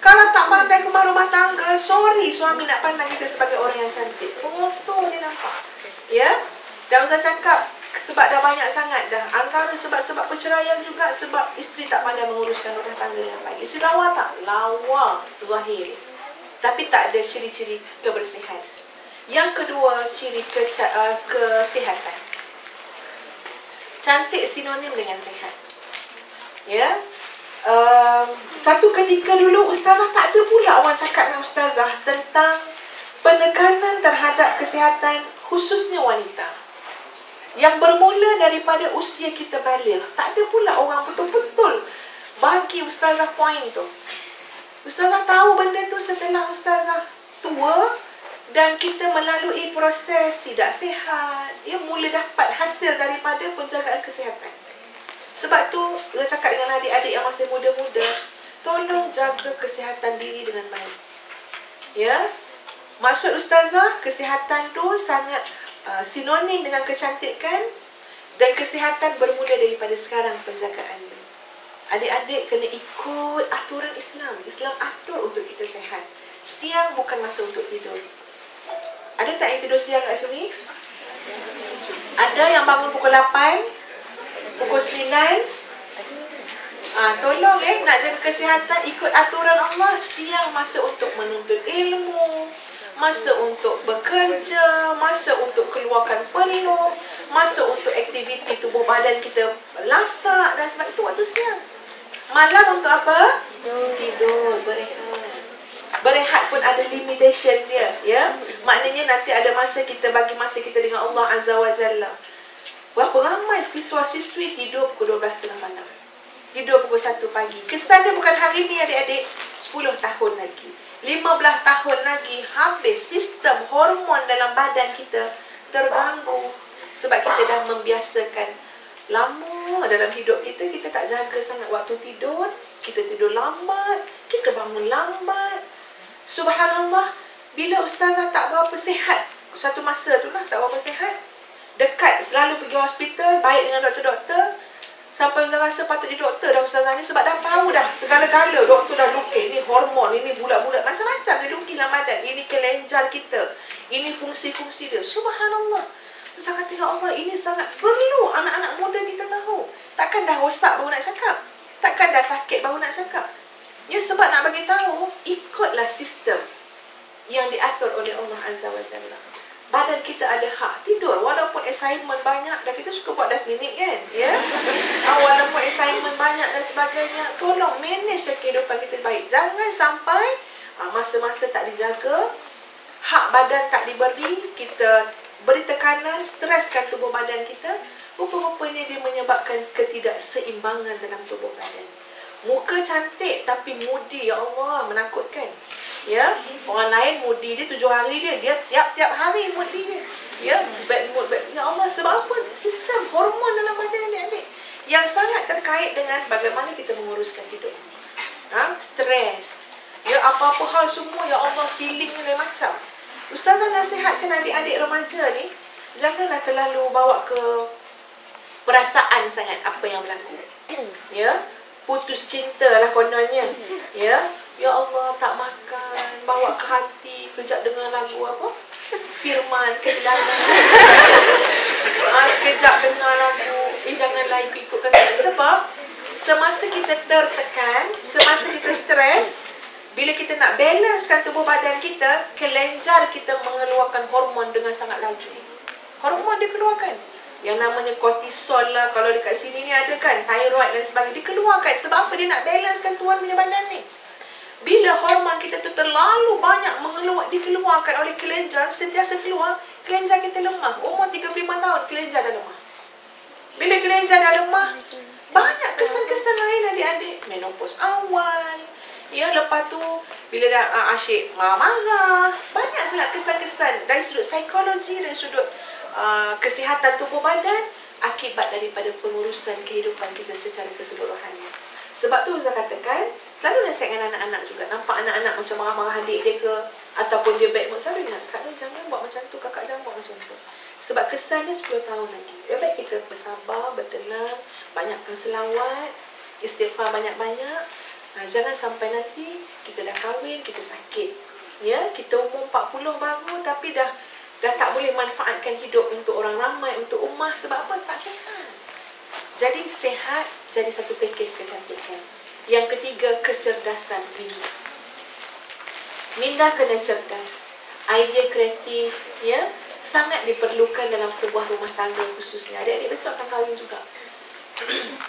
Kalau tak pandai kemas rumah tangga, sorry suami nak pandang kita sebagai orang yang cantik. Pengotor dia nampak. Ya? Dan Ustaz cakap, sebab dah banyak sangat dah. Antara sebab-sebab perceraian juga sebab isteri tak pandai menguruskan rumah tangga dengan baik. Isteri lawa tak? Lawa zahir. Tapi tak ada ciri-ciri kebersihan. Yang kedua, ciri kesihatan. Cantik sinonim dengan sihat. Ya? Satu ketika dulu Ustazah tak ada pula orang cakap dengan Ustazah tentang penekanan terhadap kesihatan khususnya wanita yang bermula daripada usia kita balik. Tak ada pula orang betul-betul bagi Ustazah poin tu. Ustazah tahu benda tu setelah Ustazah tua dan kita melalui proses tidak sihat, mula dapat hasil daripada penjagaan kesihatan. Sebab tu, saya cakap dengan adik-adik yang masih muda-muda, tolong jaga kesihatan diri dengan baik. Ya, maksud Ustazah, kesihatan tu sangat sinonim dengan kecantikan, dan kesihatan bermula daripada sekarang penjagaannya. Adik-adik kena ikut aturan Islam. Islam atur untuk kita sihat. Siang bukan masa untuk tidur. Ada tak yang tidur siang kat sini? Ada yang bangun pukul 8, pukul 9. Tolong nak jaga kesihatan, ikut aturan Allah. Siang masa untuk menuntut ilmu, masa untuk bekerja, masa untuk keluarkan peluh, masa untuk aktiviti tubuh badan kita lasak dan sebagainya. Itu waktu siang. Malam untuk apa? Tidur, berehat. Berehat pun ada limitation dia, ya. Maknanya nanti ada masa kita bagi masa kita dengan Allah Azza wa Jalla. Berapa ramai siswa-siswi tidur pukul 12 tengah malam, tidur pukul 1 pagi. Kesan dia bukan hari ni adik-adik, 10 tahun lagi, 15 tahun lagi, habis sistem hormon dalam badan kita terganggu. Sebab kita dah membiasakan lama dalam hidup kita, kita tak jaga sangat waktu tidur. Kita tidur lambat, kita bangun lambat. Subhanallah, bila Ustazah tak berapa sihat, satu masa tu lah tak berapa sihat, dekat selalu pergi hospital, baik dengan doktor-doktor, sampai Ustazah rasa patut jadi doktor dah Ustazah ni. Sebab dah tahu dah segala-gala. Doktor dah lukis, ini hormon, ini bulat-bulat, macam-macam dia lukis dalam badan. Ini kelenjar kita, ini fungsi-fungsi dia. Subhanallah. Ustazah kata, ya Allah, ini sangat perlu anak-anak muda kita tahu. Takkan dah rosak baru nak cakap, takkan dah sakit baru nak cakap. Ya, sebab nak bagi tahu, ikutlah sistem yang diatur oleh Allah Azza wa Jalla. Badan kita ada hak tidur. Walaupun assignment banyak, dan kita suka buat last minute kan, ya. Walaupun assignment banyak dan sebagainya, tolong manage kehidupan kita baik. Jangan sampai masa-masa tak dijaga, hak badan tak diberi, kita beri tekanan, streskan tubuh badan kita, rupa-rupanya dia menyebabkan ketidakseimbangan dalam tubuh badan. Muka cantik tapi moody, ya Allah, menakutkan. Ya, orang lain moody dia 7 hari dia tiap-tiap hari moody dia. Ya, bad mood, bad. Ya Allah, sebab apa? Sistem hormon dalam badan adik-adik yang sangat terkait dengan bagaimana kita menguruskan hidup. Stres. Ya, apa-apa hal semua, ya Allah, feelingnya lain macam. Ustazah nasihatkan adik-adik remaja ni, janganlah terlalu bawa ke perasaan sangat apa yang berlaku. Ya, putus cinta lah kononnya. Ya, ya Allah, tak makan, bawa ke hati, kejap dengar lagu apa? Firman, kehilangan. Sekejap dengar lagu, janganlah ikut-ikutkan saya. Sebab semasa kita tertekan, semasa kita stres, bila kita nak balancekan tubuh badan kita, kelenjar kita mengeluarkan hormon dengan sangat laju. Hormon dikeluarkan. Yang namanya kortisol lah, kalau dekat sini ni ada kan, thyroid dan sebagainya, dikeluarkan. Sebab apa? Dia nak balancekan tuan punya badan ni. Bila hormon kita tu terlalu banyak dikeluarkan oleh kelenjar, sentiasa keluar, kelenjar kita lemah. Umur 35 tahun, kelenjar dah lemah. Bila kelenjar dah lemah, banyak kesan-kesan lain adik-adik. Menopause awal. Ya, lepas tu bila dah asyik marah-marah, banyak sangat kesan-kesan dari sudut psikologi, dari sudut kesihatan tubuh badan, akibat daripada pengurusan kehidupan kita secara keseluruhannya. Sebab tu saya katakan, selalu nasihat dengan anak-anak juga. Nampak anak-anak macam marah-marah adik dia ke, ataupun dia bad mood, selalu ingat, Kak Nur jangan buat macam tu, kakak dah buat macam tu. Sebab kesannya 10 tahun lagi. Lebih baik kita bersabar, bertenang, banyakkan selawat, istighfar banyak-banyak. Jangan sampai nanti kita dah kahwin, kita sakit. Ya, kita umur 40 baru tapi dah tak boleh manfaatkan hidup untuk orang ramai, untuk ummah. Sebab apa? Tak sihat. Jadi sihat jadi satu pakej kecantikan. Yang ketiga, kecerdasan Minda. Minda kena cerdas. Idea kreatif, ya, sangat diperlukan dalam sebuah rumah tangga khususnya. Adik-adik besok akan kahwin juga.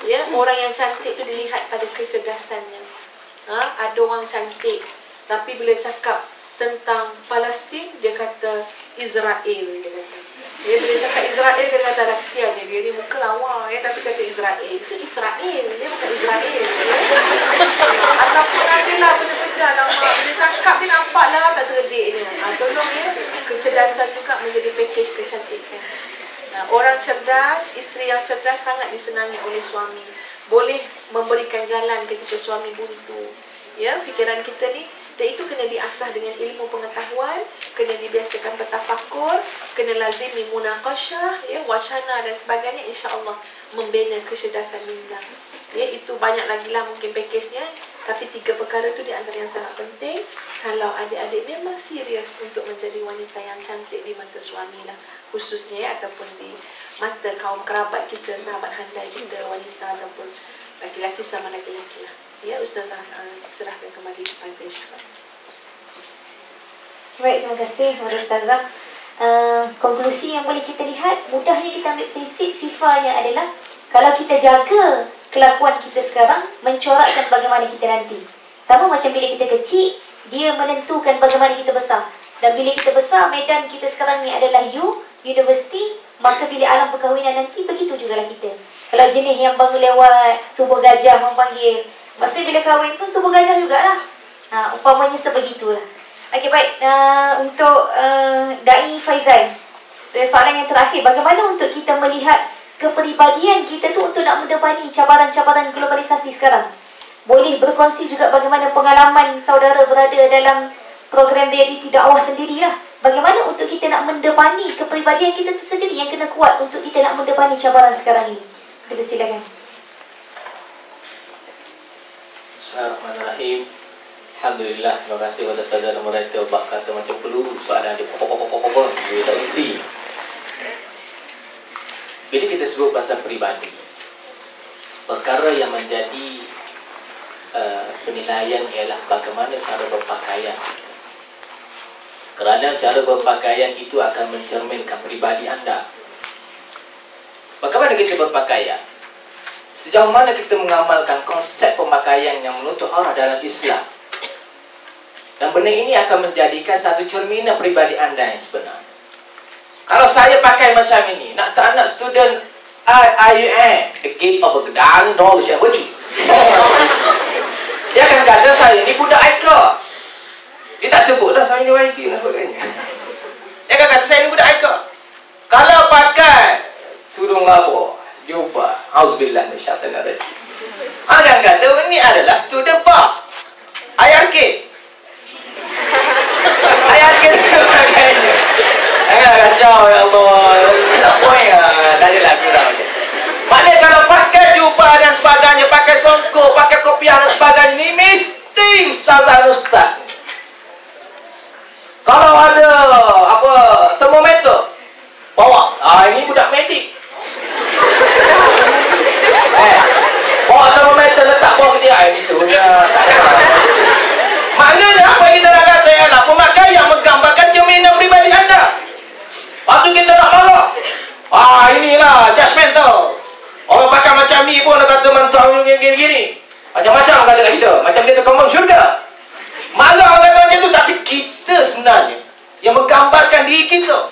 Ya, orang yang cantik tu dilihat pada kecerdasannya. Ada orang cantik, tapi bila cakap tentang Palestin, dia kata Israel. Dia kata. Dia bila cakap Israel, dia kata ada kesian dia. Dia muka lawa, tapi kata Israel. Itu Israel, dia bukan Israel. Ataupun adalah benda-benda nama. Bila cakap dia nampaklah tak cerdik dia. Tolong ya, kecerdasan juga menjadi pakej kecantikan. Orang cerdas, isteri yang cerdas sangat disenangi oleh suami. Boleh memberikan jalan ketika suami buntu. Ya, fikiran kita ni, dan itu kena diasah dengan ilmu pengetahuan, kena dibiasakan bertafakur, kena lazimi munaqasyah, ya, wacana dan sebagainya, insya-Allah membina kecerdasan minda. Ya, itu banyak lagi lah mungkin pakejnya, tapi 3 perkara tu di antara yang sangat penting kalau adik-adik memang serius untuk menjadi wanita yang cantik di mata suami lah, khususnya ya, ataupun di mata kaum kerabat kita, sahabat handai kita, wanita ataupun laki-laki sama laki-laki lah. Ya, Ustazah serahkan kembali kepada Syifa. Baik, terima kasih kepada Ustazah. Konklusi yang boleh kita lihat, mudahnya kita ambil prinsip sifatnya adalah kalau kita jaga kelakuan kita sekarang, mencorakkan bagaimana kita nanti. Sama macam bila kita kecil, dia menentukan bagaimana kita besar. Dan bila kita besar, medan kita sekarang ni adalah universiti, maka bila alam perkahwinan nanti, begitu jugalah kita. Kalau jenis yang baru lewat, subuh gajah memanggil, maksudnya bila kahwin pun subuh gajah jugalah. Umpamanya sebegitulah. Okey, baik. Untuk Dai Faizal, soalan yang terakhir, bagaimana untuk kita melihat kepribadian kita tu untuk nak mendepani cabaran-cabaran globalisasi sekarang? Boleh berkongsi juga bagaimana pengalaman saudara berada dalam program reality dakwah sendirilah. Bagaimana untuk kita nak mendepani kepribadian kita tu sendiri yang kena kuat untuk kita nak mendepani cabaran sekarang ini. Kita silakan. Bismillahirrahmanirrahim. Alhamdulillah, terima kasih kepada saudara mereka. Bak kata macam perlu soalan dia pokok-pokok-pokok dia tak berhenti. Bila kita sebut pasal peribadi, perkara yang menjadi penilaian ialah bagaimana cara berpakaian. Kerana cara berpakaian itu akan mencerminkan peribadi anda. Bagaimana kita berpakaian? Sejauh mana kita mengamalkan konsep pemakaian yang menutup aurat dalam Islam? Dan benda ini akan menjadikan satu cerminan peribadi anda yang sebenar. Kalau saya pakai macam ini, nak tak nak student IUM, the gate of a gedang knowledge and virtue. Dia akan kata saya ni budak Aika. Dia tak sebut dah saya ni YK dan sebagainya. Dia akan kata saya ni budak Aika. Kalau pakai tudung labur, jubah, auzubillah minasyaitanir rajim, akan kata ini adalah student park, IRK. IRK dan sebagainya. Kacau, ya Allah. Tak poin lah. Tak adalah kurang. Maknanya kalau pakai jubah dan sebagainya, pakai songkok, pakai kopiah dan sebagainya, ni mesti ustaz. Kalau ada apa termometer, bawa. Ini budak medik. Bawa termometer letak bawah ke dia. Ini sebenarnya tak ada. Maknanya apa kita nak kata ialah pemakaian menggambarkan cerminan pribadi anda. Lepas tu kita nak marah. Inilah judgmental. Orang pakai macam ni pun nak kata mentang gini-gini. Macam-macam kata kat kita. Macam dia terkombang syurga. Marah orang kata macam tu. Tapi kita sebenarnya yang menggambarkan diri kita.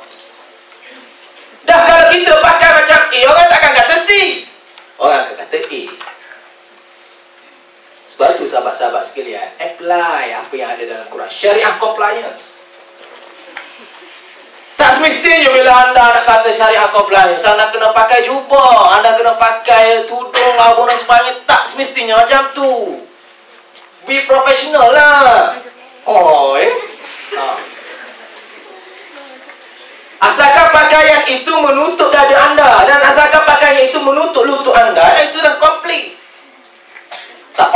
Dah kalau kita pakai macam A, orang takkan kata C. Orang akan kata A. Sebab tu sahabat-sahabat sekalian, apply apa yang ada dalam Quran. Syariah compliance. Tak semestinya bila anda nak kata syariah compliance, anda kena pakai jubah, anda kena pakai tudung, abang dan sebagainya. Tak semestinya macam tu. Be professional lah. Asalkan pakaian itu menutup dada anda, dan asalkan pakaian itu menutup lutut anda, dan itu dah komplit. Tak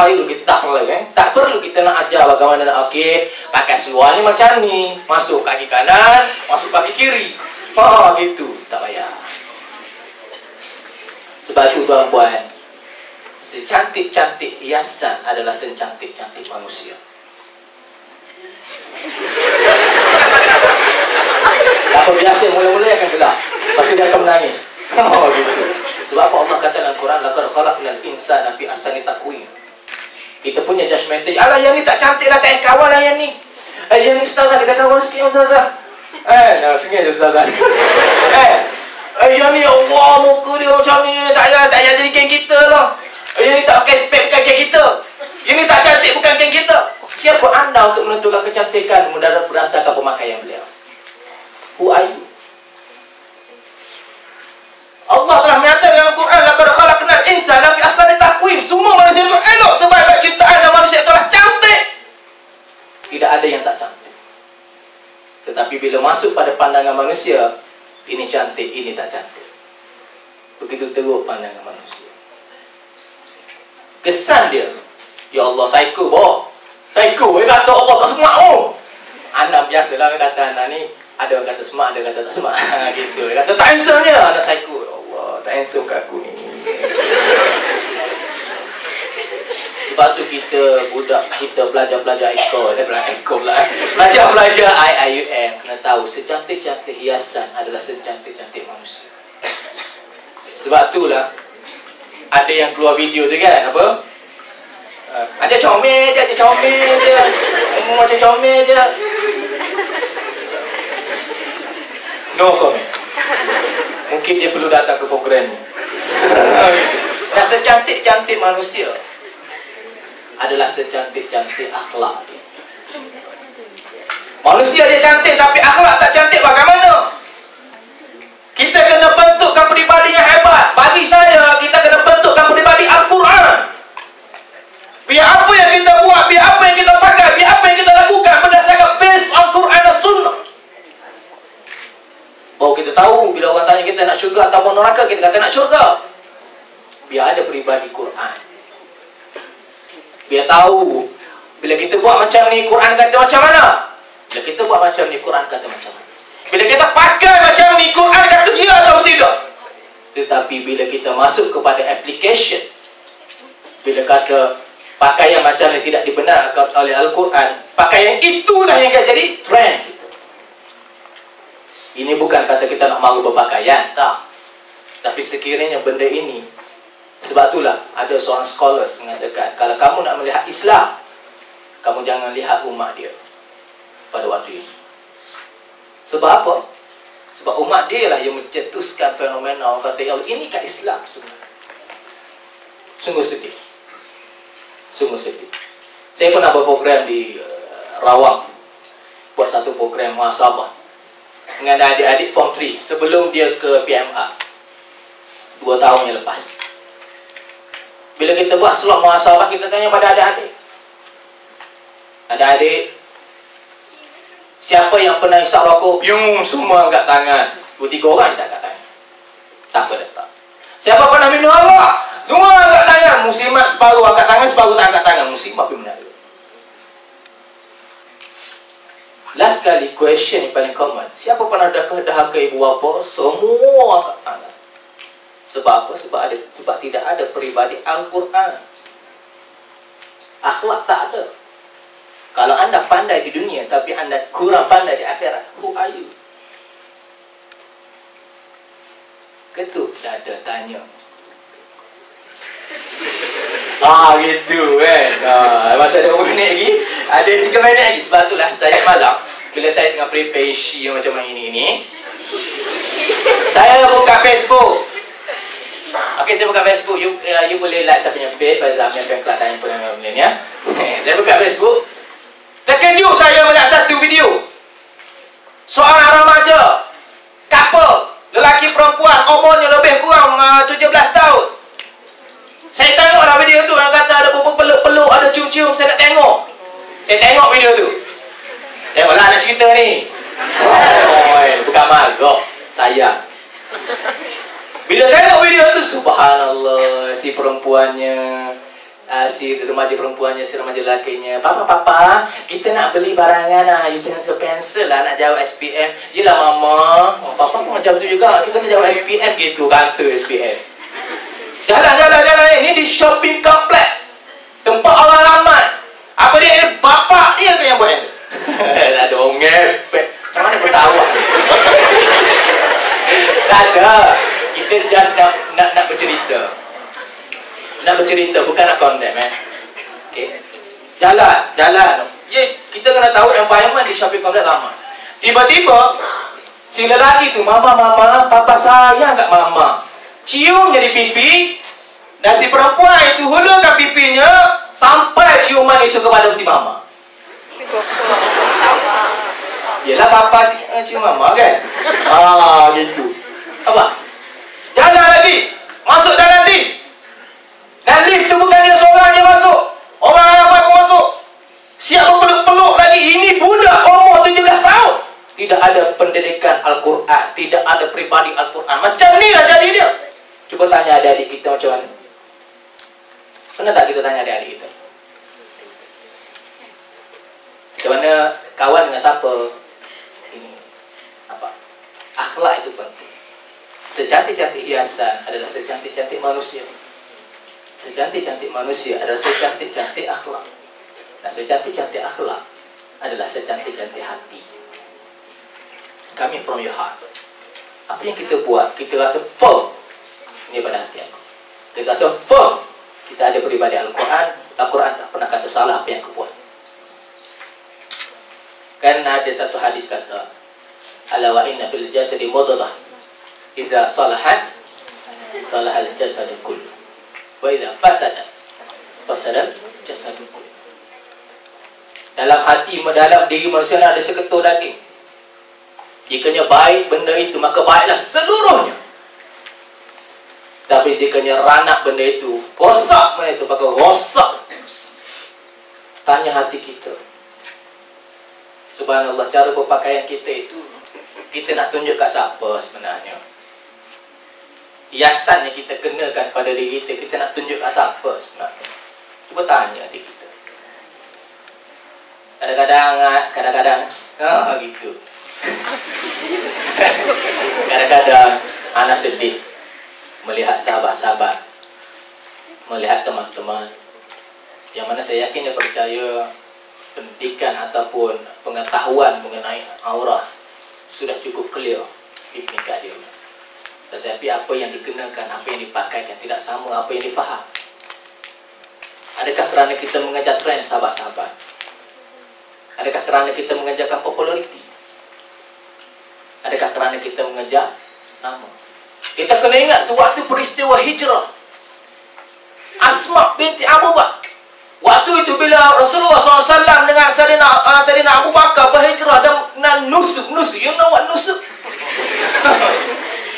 perlu kita nak ajar bagaimana nak pakai seluar ni macam ni, masuk kaki kanan, masuk kaki kiri. Gitu, tak payah. Sebab tu tuan-puan, secantik-cantik hiasan adalah secantik-cantik manusia. Apa biasa mula-mula akan gelap, lepas tu dia akan menangis. Gitu. Sebab apa Allah kata dalam Quran, laqad khalaqnal insana fi ahsani taqwim. Kita punya judgmental. Alah yang ni tak cantik lah, tak kawan lah yang ni. Yang ni ustazah, kita kawan sikit ustazah. Sengih je ustazah. Yang ni Allah muka dia macam ni, tak payah jadi geng kita lah. Yang ni tak pakai spek bukan geng kita. Yang ni tak cantik bukan geng kita. Siapa anda untuk menentukan kecantikan berdasarkan pemakaian beliau? Who are you? Allah telah menyatakan dalam Quran, laqad khalaqnal insana fi ahsani taqwim. Semua manusia itu elok sebaik-baik ciptaan, dan manusia itu adalah cantik. Tidak ada yang tak cantik. Tetapi bila masuk pada pandangan manusia, ini cantik, ini tak cantik. Begitu teruk pandangan manusia. Kesan dia, ya Allah, psycho boh. Psycho, dia kata Allah tak semak oh. Anak biasalah dia kata anak ni, ada orang kata semak, ada orang kata tak semak. Gitu. Dia kata tak handsome-nya, anak psycho. Ya Allah, tak handsome kat aku ni. Sebab tu kita budak, kita belajar-belajar belajar-belajar IUM kena tahu secantik-cantik hiasan adalah secantik-cantik manusia. Sebab itulah ada yang keluar video tu kan, apa? Macam comel je, macam comel je. No comment. Mungkin dia perlu datang ke program ni. Dan secantik-cantik manusia adalah secantik-cantik akhlak dia. Manusia dia cantik tapi akhlak tak cantik, bagaimana? Kita kena bentukkan peribadi yang hebat. Bagi saya, kita kena bentukkan peribadi Al-Quran. Biar apa yang kita buat, biar apa yang kita pakai, biar apa yang kita lakukan berdasarkan based Al-Quran dan Sunnah. Baru kita tahu bila orang tanya kita nak syurga atau neraka, kita kata nak syurga. Biar ada peribadi Quran. Biar tahu bila kita buat macam ni, Quran kata macam mana. Bila kita buat macam ni, Quran kata macam mana. Bila kita pakai macam ni, Quran kata ya atau tidak. Tetapi bila kita masuk kepada application, bila kata pakaian macam ni tidak dibenarkan oleh Al-Quran, pakaian itulah yang akan jadi trend. Ini bukan kata kita nak malu berpakaian, tak. Tapi sekiranya benda ini, sebab itulah ada seorang scholars mengatakan, kalau kamu nak melihat Islam, kamu jangan lihat umat dia pada waktu ini. Sebab apa? Sebab umat dia lah yang mencetuskan fenomena orang kata, ya Allah, inikah Islam sebenarnya? Sungguh sedih. Sungguh sedih. Saya pernah berprogram di Rawang, buat satu program muhasabah dengan adik-adik Form 3 sebelum dia ke PMA 2 tahun yang lepas. Bila kita buat slot muhasabah, kita tanya pada adik-adik, adik-adik, siapa yang pernah isap rokok? Yung, semua angkat tangan. 2-3 orang tak angkat tangan. Siapa datang? Siapa pernah minum arak? Semua angkat tangan. Muslimat separuh angkat tangan, separuh tak angkat tangan. Muslimat pun menarik. Last kali question yang paling common, siapa pernah dahaka ibu bapa? Semua angkat tangan. Sebab apa? Sebab tidak ada peribadi Al-Quran. Akhlak tak ada. Kalau anda pandai di dunia tapi anda kurang pandai di akhirat, who are you? Ketuk dada tanya. Gitu kan. Masa ada berapa minit lagi? Ada 3 minit lagi. Sebab itulah saya semalam, bila saya tengah prepare isi macam ini, saya buka Facebook. Okey, saya buka Facebook. You boleh like saya punya page, Faizal Amir Fan Club dan yang pernah ya. Saya buka Facebook. Terkejut saya melihat satu video. Seorang remaja, couple, lelaki perempuan, umurnya lebih kurang 17 tahun. Saya tengoklah video tu, orang kata ada peluk-peluk, ada cium-cium, saya nak tengok. Saya tengok video tu. Tengoklah anak cerita ni. Bukan marah, sayang. Bila tengok video tu, subhanallah, si perempuannya, si remaja perempuannya, si remaja lelakinya, papa, kita nak beli barangan lah, utensil pensel lah, nak jawab SPM. Yelah mama, papa pun macam tu juga, kita nak jawab SPM gitu, kata SPM. Jalan, ini di shopping complex, tempat orang ramai. Apa dia? Bapak dia ke yang buat yang tu? Tak ada orang ngepek. Macam mana pun tahu? Tak ada. Kita just nak bercerita. Nak bercerita, bukan nak condemn okay. Jalan ya, kita kena tahu environment di shopping complex lama. Tiba-tiba si lelaki tu, mama, papa sayang kat mama, cium jadi pipi. Dan si perempuan itu hulurkan pipinya sampai ciuman itu kepada si mama. Yelah papa cium mama kan. Gitu. Apa? Jalan lagi, masuk dalam lift. Dan lift tu bukan dia seorang je masuk, orang ramai pun masuk. Siap berpeluk-peluk lagi. Ini budak umur 17 tahun. Tidak ada pendidikan Al-Quran, tidak ada peribadi Al-Quran. Macam ni lah jadi dia. Cuba tanya adik-adik kita macam mana. Pernah tak kita tanya adik-adik kita? Macam mana kawan dengan siapa? Ini apa? Akhlak itu penting. Secantik-cantik hiasan adalah secantik-cantik manusia. Secantik-cantik manusia adalah secantik-cantik akhlak. Dan secantik-cantik akhlak adalah secantik-cantik hati. Coming from your heart. Apa yang kita buat, kita rasa firm ini pada hati aku. Kita rasa firm kita ada peribadi Al-Quran. Al-Quran tak pernah kata salah apa yang aku buat. Kan ada satu hadis kata, ala wa inna fil jasadi mudghah idza salahat salahal jasadu kullu wa idza fasadat fasadal jasadu kullu. Dalam hati, dalam diri manusia ada seketul daging. Jikanya baik benda itu, maka baiklah seluruhnya. Tapi jikanya ranak benda itu, rosak benda itu, maka rosak. Tanya hati kita. Subhanallah, cara berpakaian kita itu, kita nak tunjuk kat siapa sebenarnya? Hiasan yang kita kenakan pada diri kita, kita nak tunjuk kat siapa sebenarnya? Cuba tanya hati kita. Kadang-kadang gitu. Kadang-kadang anak sedih melihat sahabat-sahabat, melihat teman-teman yang mana saya yakin dia percaya pendidikan ataupun pengetahuan mengenai aurah sudah cukup clear di tingkat dia. Tetapi apa yang dikenakan, apa yang dipakaikan tidak sama apa yang difaham. Adakah kerana kita mengejar trend sahabat-sahabat? Adakah kerana kita mengejarkan populariti? Adakah kerana kita mengejar nama? Kita kena ingat sewaktu peristiwa hijrah, Asma binti Abu Bakar, waktu itu bila Rasulullah SAW dengan Sayyidina Abu Bakar berhijrah dan nusuk, you know what nusuk?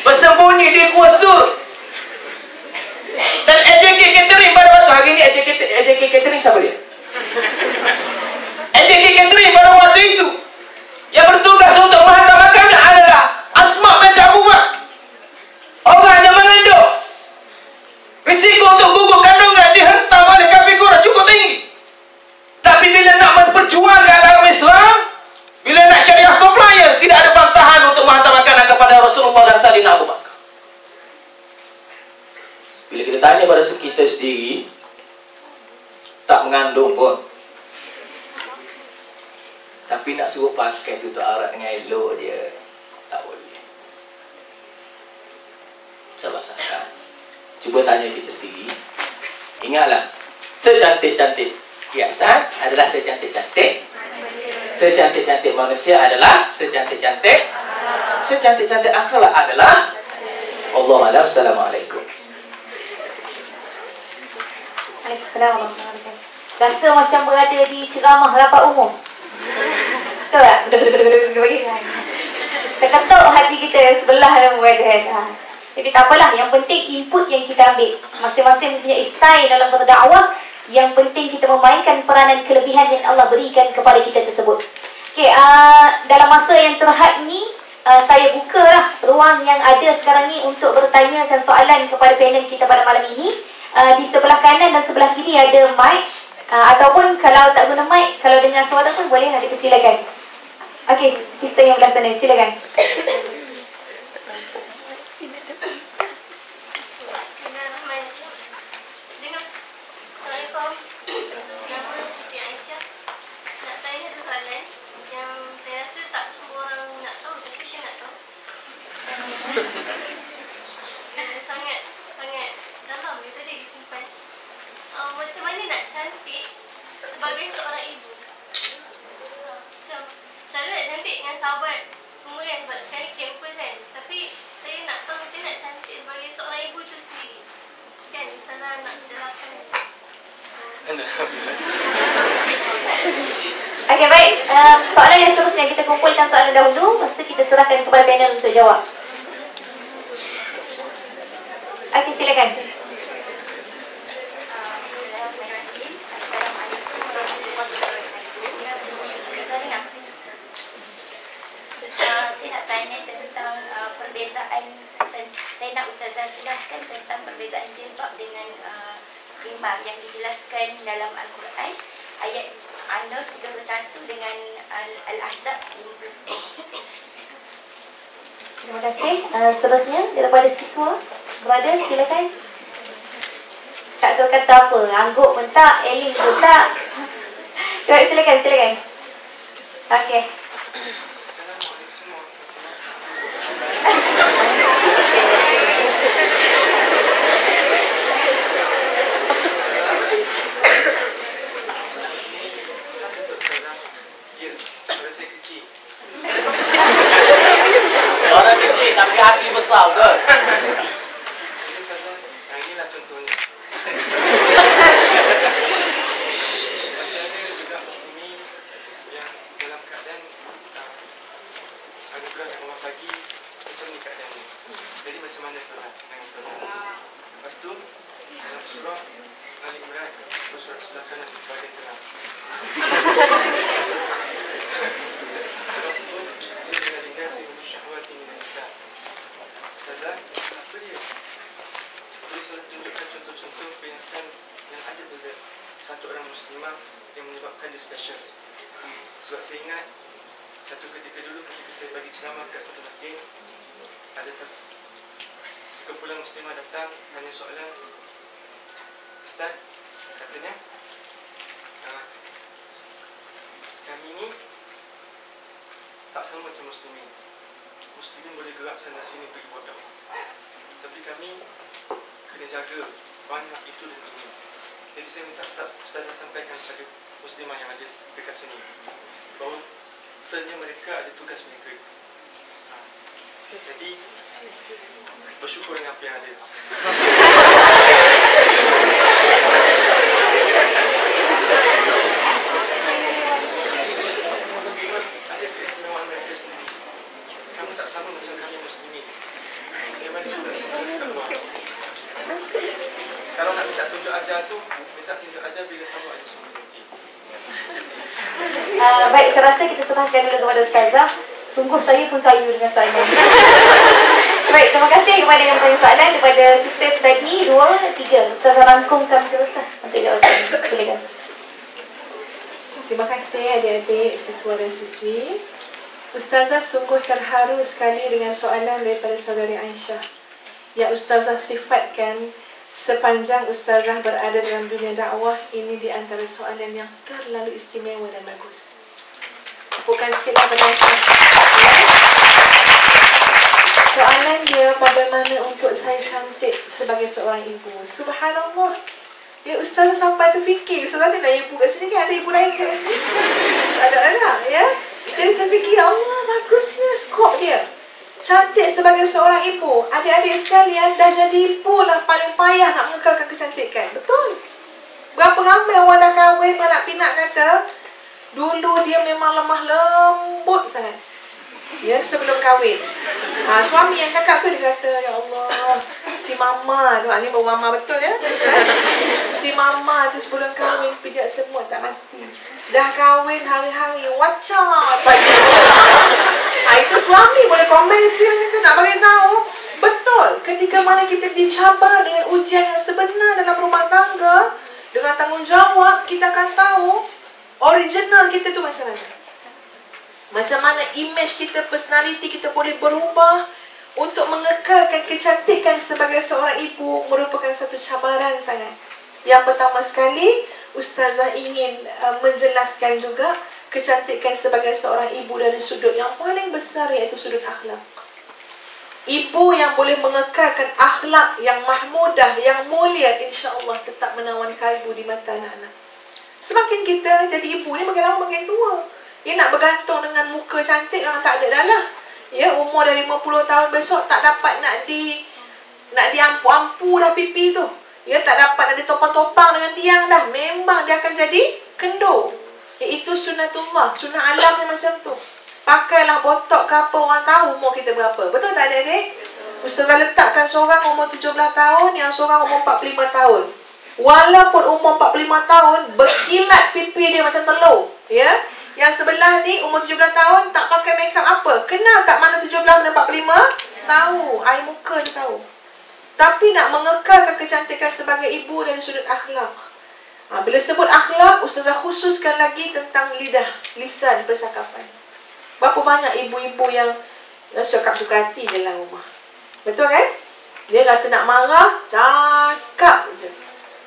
Bersembunyi di Gua Zur. Dan AJK Catering pada waktu hari ini, AJK Catering siapa dia? AJK Catering pada waktu itu yang bertugas untuk menghantarkannya adalah Asma binti Abu Bakar, orang yang mengandung. Risiko untuk gugur kandungan dihentam oleh kafir Quraisy cukup tinggi. Tapi bila nak memperjuangkan dalam Islam, bila nak syariah compliance, tidak ada bantahan untuk menghantar makanan kepada Rasulullah dan Sayyidina Abu Bakar. Bila kita tanya pada kita sendiri, tak mengandung pun, tapi nak suruh pakai tutup aurat dengan elok dia, tak boleh. Sabar-sabar. Cuba tanya kita sendiri. Ingatlah, secantik-cantik hiasan adalah secantik-cantik. Secantik-cantik manusia adalah secantik-cantik. Secantik-cantik akhlak adalah. Allahu a'lam. Assalamualaikum. Waalaikumsalam warahmatullahi wabarakatuh. Rasa macam berada di ceramah rapat umum. Betul tak? Terketuk hati kita sebelah dalam berada. Tapi tak apalah, yang penting input yang kita ambil. Masing-masing punya style dalam berdakwah. Yang penting kita memainkan peranan kelebihan yang Allah berikan kepada kita tersebut. Okey, dalam masa yang terhad ini, saya bukalah ruang yang ada sekarang ni untuk bertanyakan soalan kepada panel kita pada malam ini. Di sebelah kanan dan sebelah kiri ada mic. Ataupun kalau tak guna mic, kalau dengar suara pun boleh dipersilakan. Okey, sister yang belah sana, silakan. Sangat dalam dia tadi disimpan. Macam mana nak cantik sebagai seorang ibu? Macam selalu nak cantik dengan sahabat semua kan, sebab sekarang campus kan. Tapi saya nak tahu macam nak cantik sebagai seorang ibu tu sendiri. Kan, misalnya nak jelaskan macam Okey, baik. Soalan yang seterusnya kita kumpulkan soalan dahulu, lepas tu kita serahkan kepada panel untuk jawab. Okey, silakan. Bismillahirrahmanirrahim. Assalamualaikum warahmatullahi wabarakatuh. Saya nak tanya tentang perbezaan. Saya nak Ustazah jelaskan tentang perbezaan jilbab dengan khimar yang dijelaskan dalam Al-Quran ayat An-Nur 31 dengan Al-Ahzab 50. Terima kasih. Seterusnya daripada siswa, brother, silakan. Tak tahu kata apa, angguk pun tak, eling pun tak. Baik, silakan. Okey. Orang kecil tapi hati besar ke? Inilah contohnya. Juga muslimin yang dalam keadaan anugerah yang Allah bagi macam ni keadaannya. Jadi macam mana salah dengan salah. Lepas tu dalam surah Ali Imran, surah sebelah kanan bahagian tengah. Allah sebut zina lin-nasi min syahwati min an-nisa. Ustazah, apa dia? Boleh saya tunjukkan contoh-contoh perhiasan yang ada pada satu orang muslimah yang menyebabkan dia special. Sebab saya ingat satu ketika dulu ketika saya bagi ceramah kat satu masjid, ada satu sekumpulan muslimah datang tanya soalan, Ustaz, katanya kami ni tak sama macam muslimin. Muslimin boleh gerak sana sini pergi buat dakwah, tapi kami kena jaga banyak itu dan ini. Jadi saya minta Ustazah sampaikan kepada muslimah yang ada dekat sini bahawa sebenarnya mereka ada tugas mereka. Jadi bersyukur dengan apa yang ada. Muslimat ada keistimewaan mereka sendiri. Kamu tak sama macam kami muslimin. Bagaimana kita sebenarnya keluar? Kalau nak minta tunjuk ajar tu, minta tunjuk ajar bila kamu ada suami. Baik, saya rasa kita serahkan dulu kepada Ustazah. Sungguh saya pun sayu dengan soalan. Baik, terima kasih kepada yang bertanya soalan daripada sister tadi 2, 3. Ustazah rangkumkan terus untuk jawab soalan. Silakan. Terima kasih adik-adik, siswa dan siswi. Ustazah sungguh terharu sekali dengan soalan daripada saudari Aisyah. Yang Ustazah sifatkan sepanjang Ustazah berada dalam dunia dakwah, ini di antara soalan yang terlalu istimewa dan bagus. Tepukan sikitlah pada Aisyah. Soalan dia, bagaimana untuk saya cantik sebagai seorang ibu? Subhanallah. Ya, Ustazah sampai terfikir. Ustazah ada ibu kat sini kan? Ada ibu lain kat sini? Ada anak, ya? Jadi terfikir, ya Allah, bagusnya skop dia. Cantik sebagai seorang ibu. Adik-adik sekalian, dah jadi ibu lah paling payah nak mengekalkan kecantikan. Betul? Berapa ramai orang dah kahwin, anak pinak kata, dulu dia memang lemah lembut sangat. Ya, sebelum kahwin. Suami yang cakap tu dia kata, ya Allah, si mama tu, ni baru mama betul ya. Si mama tu sebelum kahwin pijak semut tak mati. Dah kahwin hari-hari wacar pagi. Itu suami boleh komen isteri macam tu, nak bagi tahu. Betul, ketika mana kita dicabar dengan ujian yang sebenar dalam rumah tangga, dengan tanggungjawab, kita akan tahu original kita tu macam mana. Macam mana image kita, personality kita boleh berubah. Untuk mengekalkan kecantikan sebagai seorang ibu merupakan satu cabaran sangat. Yang pertama sekali, Ustazah ingin menjelaskan juga kecantikan sebagai seorang ibu dari sudut yang paling besar, iaitu sudut akhlak. Ibu yang boleh mengekalkan akhlak yang mahmudah, yang mulia, insya-Allah tetap menawan kalbu di mata anak-anak. Semakin kita jadi ibu ni makin lama makin tua. Dia nak bergantung dengan muka cantik memang tak ada dah lah. Ya, umur dah 50 tahun besok tak dapat nak diampu-ampu dah pipi tu. Ya, tak dapat nak ditopang-topang dengan tiang dah. Memang dia akan jadi kendur. Iaitu sunnatullah, sunnah alam ni macam tu. Pakailah botok ke apa, orang tahu umur kita berapa. Betul tak adik-adik? Ustazah letakkan seorang umur 17 tahun, yang seorang umur 45 tahun. Walaupun umur 45 tahun, berkilat pipi dia macam telur. Ya. Yang sebelah ni umur 17 tahun tak pakai makeup apa. Kenal tak mana 17 dan 45? Tahu. Air muka dia tahu. Tapi nak mengekalkan kecantikan sebagai ibu dari sudut akhlak. Bila sebut akhlak, Ustazah khususkan lagi tentang lidah, lisan, percakapan. Berapa banyak ibu-ibu yang cakap suka hati dalam rumah. Betul kan? Dia rasa nak marah, cakap je.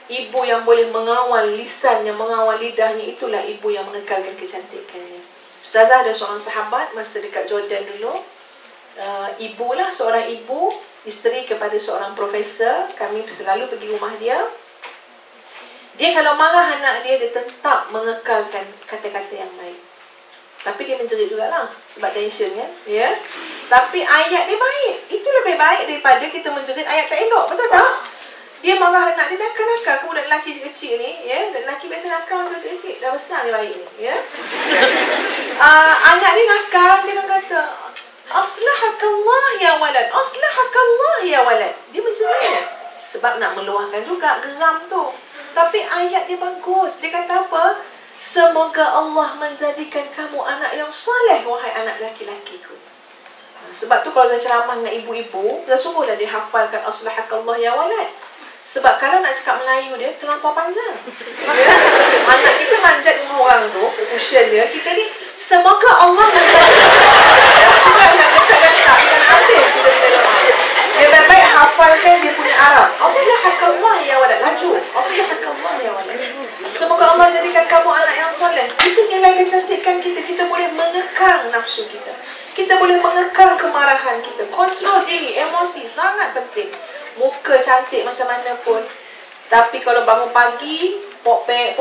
Ibu yang boleh mengawal lisannya, mengawal lidahnya, itulah ibu yang mengekalkan kecantikannya. Ustazah ada seorang sahabat masa dekat Jordan dulu. Ibulah, seorang ibu, isteri kepada seorang profesor. Kami selalu pergi rumah dia. Dia kalau marah anak dia, dia tetap mengekalkan kata-kata yang baik. Tapi dia menjerit jugalah sebab tension kan, ya. Tapi ayat dia baik. Itu lebih baik daripada kita menjerit ayat tak elok, betul tak? Dia marah anak dia, nakal-nakal. Kemudian lelaki kecil ni, ya, dan lelaki biasa nakal macam kecil. Dah besar dia baik ni, ya. Anak dia nakal, dia akan kata, Aslahakallah ya walad, Aslahakallah ya walad. Dia menjerit sebab nak meluahkan juga geram tu. Tapi ayat dia bagus. Dia kata apa? Semoga Allah menjadikan kamu anak yang saleh, wahai anak laki-lakiku. Sebab tu kalau saya ceramah dengan ibu-ibu, dah sungguhlah dia hafalkan Aslahakallah ya walad. Sebab kalau nak cakap Melayu dia terlampau panjang. Ya? Anak kita manjat dengan orang tu, usia dia, kita ni semoga Allah letak-letak dengan habis kita doa. Dia baik-baik hafalkan dia punya Arab. Aslahakallah ya walad. Laju. Aslahakallah ya walad. Semoga Allah jadikan kamu anak yang soleh. Itu nilai kecantikan kita. Kita boleh mengekang nafsu kita. Kita boleh mengekang kemarahan kita. Kontrol diri, emosi sangat penting. Muka cantik macam mana pun, tapi kalau bangun pagi pok-pek,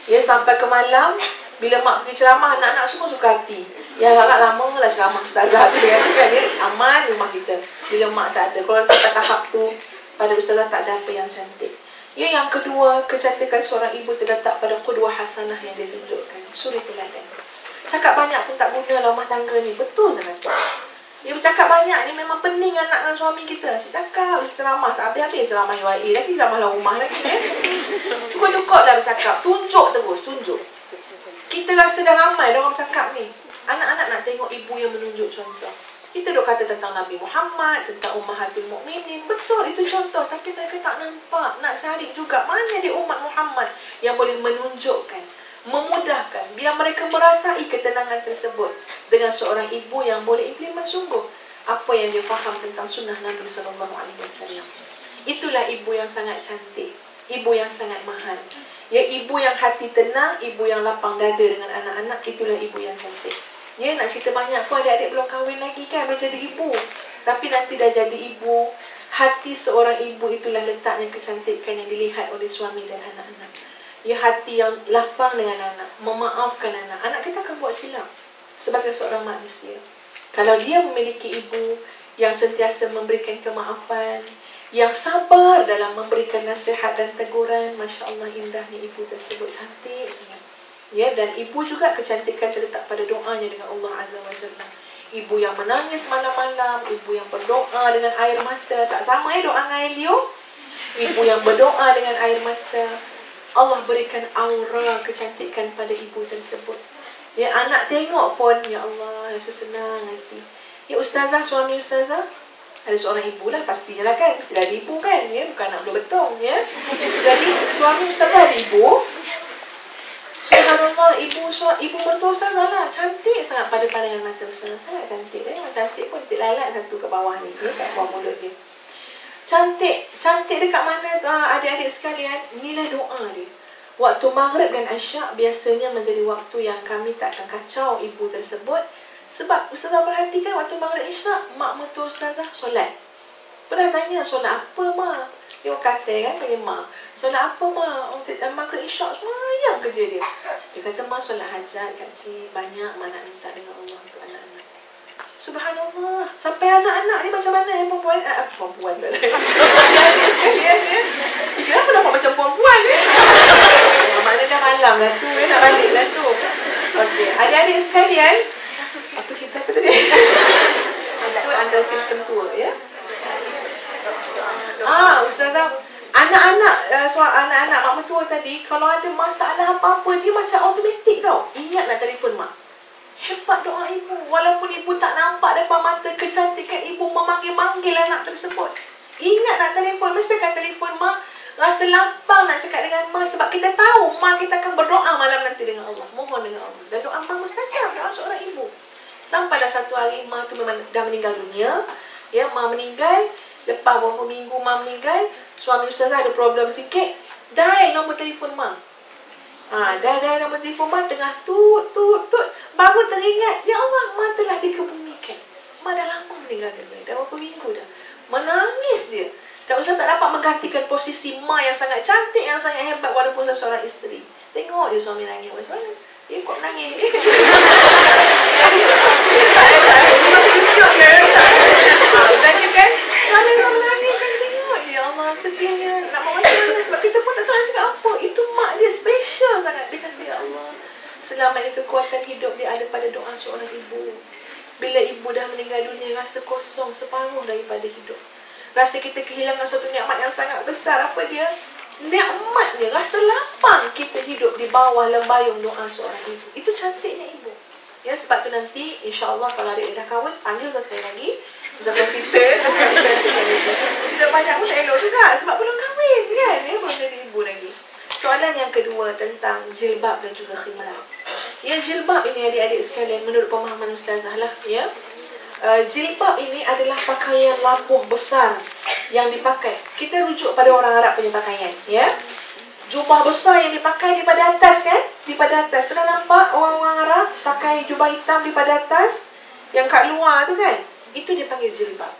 ya, sampai ke malam, bila mak pergi ceramah, anak-anak semua suka hati. Ya agak lama lah ceramah ustazah tu dia kan dia aman rumah kita. Bila mak tak ada. Kalau sampai tahap tu pada ustazah tak ada apa yang cantik. Ya, yang kedua, kecantikan seorang ibu terletak pada qudwah hasanah yang dia tunjukkan. Suri teladan. Cakap banyak pun tak guna lah rumah tangga ni. Betul sangat. Dia bercakap banyak ni memang pening anak dengan suami kita. Cik cakap, ceramah tak habis-habis. Ceramah UAE lagi, ceramah dalam rumah lagi. Cukup-cukup dah bercakap. Tunjuk terus, tunjuk. Kita rasa dah ramai dah orang bercakap ni. Anak-anak nak tengok ibu yang menunjuk contoh. Kita duk kata tentang Nabi Muhammad, tentang Ummahatul Mukminin. Betul, itu contoh. Tapi mereka tak nampak. Nak cari juga mana dia umat Muhammad yang boleh menunjukkan, memudahkan, biar mereka merasai ketenangan tersebut dengan seorang ibu yang boleh implement sungguh apa yang dia faham tentang sunnah Nabi SAW. Itulah ibu yang sangat cantik, ibu yang sangat mahal. Ya, ibu yang hati tenang, ibu yang lapang dada dengan anak-anak, itulah ibu yang cantik. Ya, nak cerita banyak pun adik-adik belum kahwin lagi kan, belum jadi ibu. Tapi nanti dah jadi ibu, hati seorang ibu itulah letaknya kecantikan yang dilihat oleh suami dan anak-anak. Ya, hati yang lapang dengan anak, memaafkan anak. Anak kita akan buat silap sebagai seorang manusia. Kalau dia memiliki ibu yang sentiasa memberikan kemaafan, yang sabar dalam memberikan nasihat dan teguran, Masya Allah indahnya ibu tersebut, cantik sangat. Ya, dan ibu juga kecantikan terletak pada doanya dengan Allah Azza wa Jalla. Ibu yang menangis malam-malam, ibu yang berdoa dengan air mata. Tak sama doa dengan Elio. Ibu yang berdoa dengan air mata. Allah berikan aura kecantikan pada ibu tersebut. Ya, anak tengok pun, ya Allah, rasa senang hati. Ya, ustazah, suami ustazah, ada seorang ibu lah, pastilah kan, mesti ada ibu kan, ya, bukan anak belum betul, ya. Jadi suami ustazah ada ibu. Subhanallah, ibu mertua ustazah lah, cantik sangat pada pandangan mata ustazah, sangat cantik. Cantik pun titik lalat satu ke bawah ni, ya, kat bawah mulut dia. Cantik dekat mana adik-adik sekalian, inilah doa dia. Waktu maghrib dan isyak biasanya menjadi waktu yang kami tak akan kacau ibu tersebut. Sebab ustazah perhatikan waktu maghrib isyak, mak mertua ustazah solat. Pernah tanya, solat apa mak? Dia kata kan, panggil mak, solat apa mak? Maghrib isyak semayang kerja dia. Dia kata, mak solat hajat kat cik, banyak mak nak minta dengan Allah untuk anak-anak. Subhanallah, sampai anak-anak ni macam mana yang perempuan? Perempuan dah. Kenapa nampak macam perempuan ni? Maknanya dah malam lah tu, nak balik lah tu. Okey, adik-adik sekalian, apa cerita apa tadi? Itu antara simptom tua, ya. Ustazah, anak-anak mak mertua tadi, kalau ada masalah apa-apa, dia macam automatik tau. Ingat nak telefon mak. Hebat doa ibu. Walaupun ibu tak nampak depan mata kecantikan ibu memanggil-manggil anak tersebut. Ingat nak telefon, mesti akan telefon mak. Rasa lapang nak cakap dengan mak. Sebab kita tahu mak kita akan berdoa malam nanti dengan Allah. Mohon dengan Allah. Dan doa mak mustajab, doa seorang ibu. Sampai dah satu hari mak tu memang dah meninggal dunia. Ya, mak meninggal. Lepas beberapa minggu mak meninggal, suami ustazah ada problem sikit. Dial nombor telefon mak. Dah nombor telefon mak, tengah tut. Baru teringat, ya Allah, mak telah dikebumikan. Mak dah lama meninggal dunia. Dah berapa minggu dah. Menangis dia. Dan ustaz tak dapat menggantikan posisi mak yang sangat cantik, yang sangat hebat walaupun seorang isteri. Tengok je suami nangis macam mana. Dia kok nangis. Macam kan? Suami menangis kan, tengok je. Ya Allah, sedihnya. Nak buat macam mana? Sebab kita pun tak tahu nak cakap apa. Itu mak dia special sangat. Dia kata, ya Allah, selama ini kekuatan hidup dia ada pada doa seorang ibu. Bila ibu dah meninggal dunia, rasa kosong separuh daripada hidup. Rasa kita kehilangan satu nikmat yang sangat besar. Apa dia? Nikmatnya, rasa lapang kita hidup di bawah lembayung doa seorang ibu. Itu cantiknya ibu. Ya, sebab tu nanti insya-Allah kalau adik dah kahwin, panggil Ustaz sekali lagi. Ustaz akan cerita. Cerita banyak pun tak elok juga sebab belum kahwin kan. Ya, belum jadi ibu lagi. Soalan yang kedua tentang jilbab dan juga khimar. Ya, jilbab ini adik-adik sekalian menurut pemahaman ustazah lah, ya. Jilbab ini adalah pakaian labuh besar yang dipakai. Kita rujuk pada orang Arab punya pakaian, ya. Jubah besar yang dipakai daripada atas kan? Daripada atas. Pernah nampak orang-orang Arab pakai jubah hitam daripada atas? Yang kat luar tu kan? Itu dipanggil jilbab.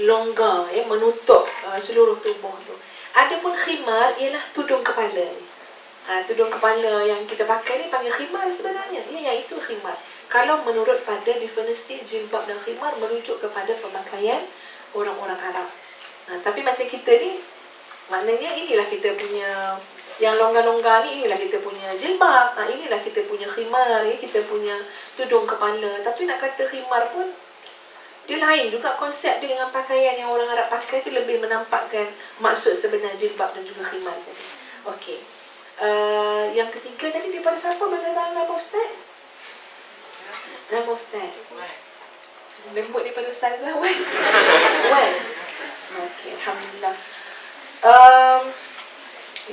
Longgar, ya, menutup seluruh tubuh tu. Adapun khimar ialah tudung kepala. Tudung kepala yang kita pakai ni panggil khimar sebenarnya. Ya, yang itu khimar. Kalau menurut pada definisi jilbab dan khimar merujuk kepada pemakaian orang-orang Arab. Tapi macam kita ni, maknanya inilah kita punya yang longgar-longgar ni, inilah kita punya jilbab, inilah kita punya khimar, kita punya tudung kepala. Tapi nak kata khimar pun dia lain juga konsep dia dengan pakaian yang orang Arab pakai tu, lebih menampakkan maksud sebenar jilbab dan juga khimar tadi. Okey. Yang ketiga tadi daripada siapa berkata nama Ustaz? Nama Ustaz. Lembut daripada Ustazah Wan. Wan. Okey, alhamdulillah.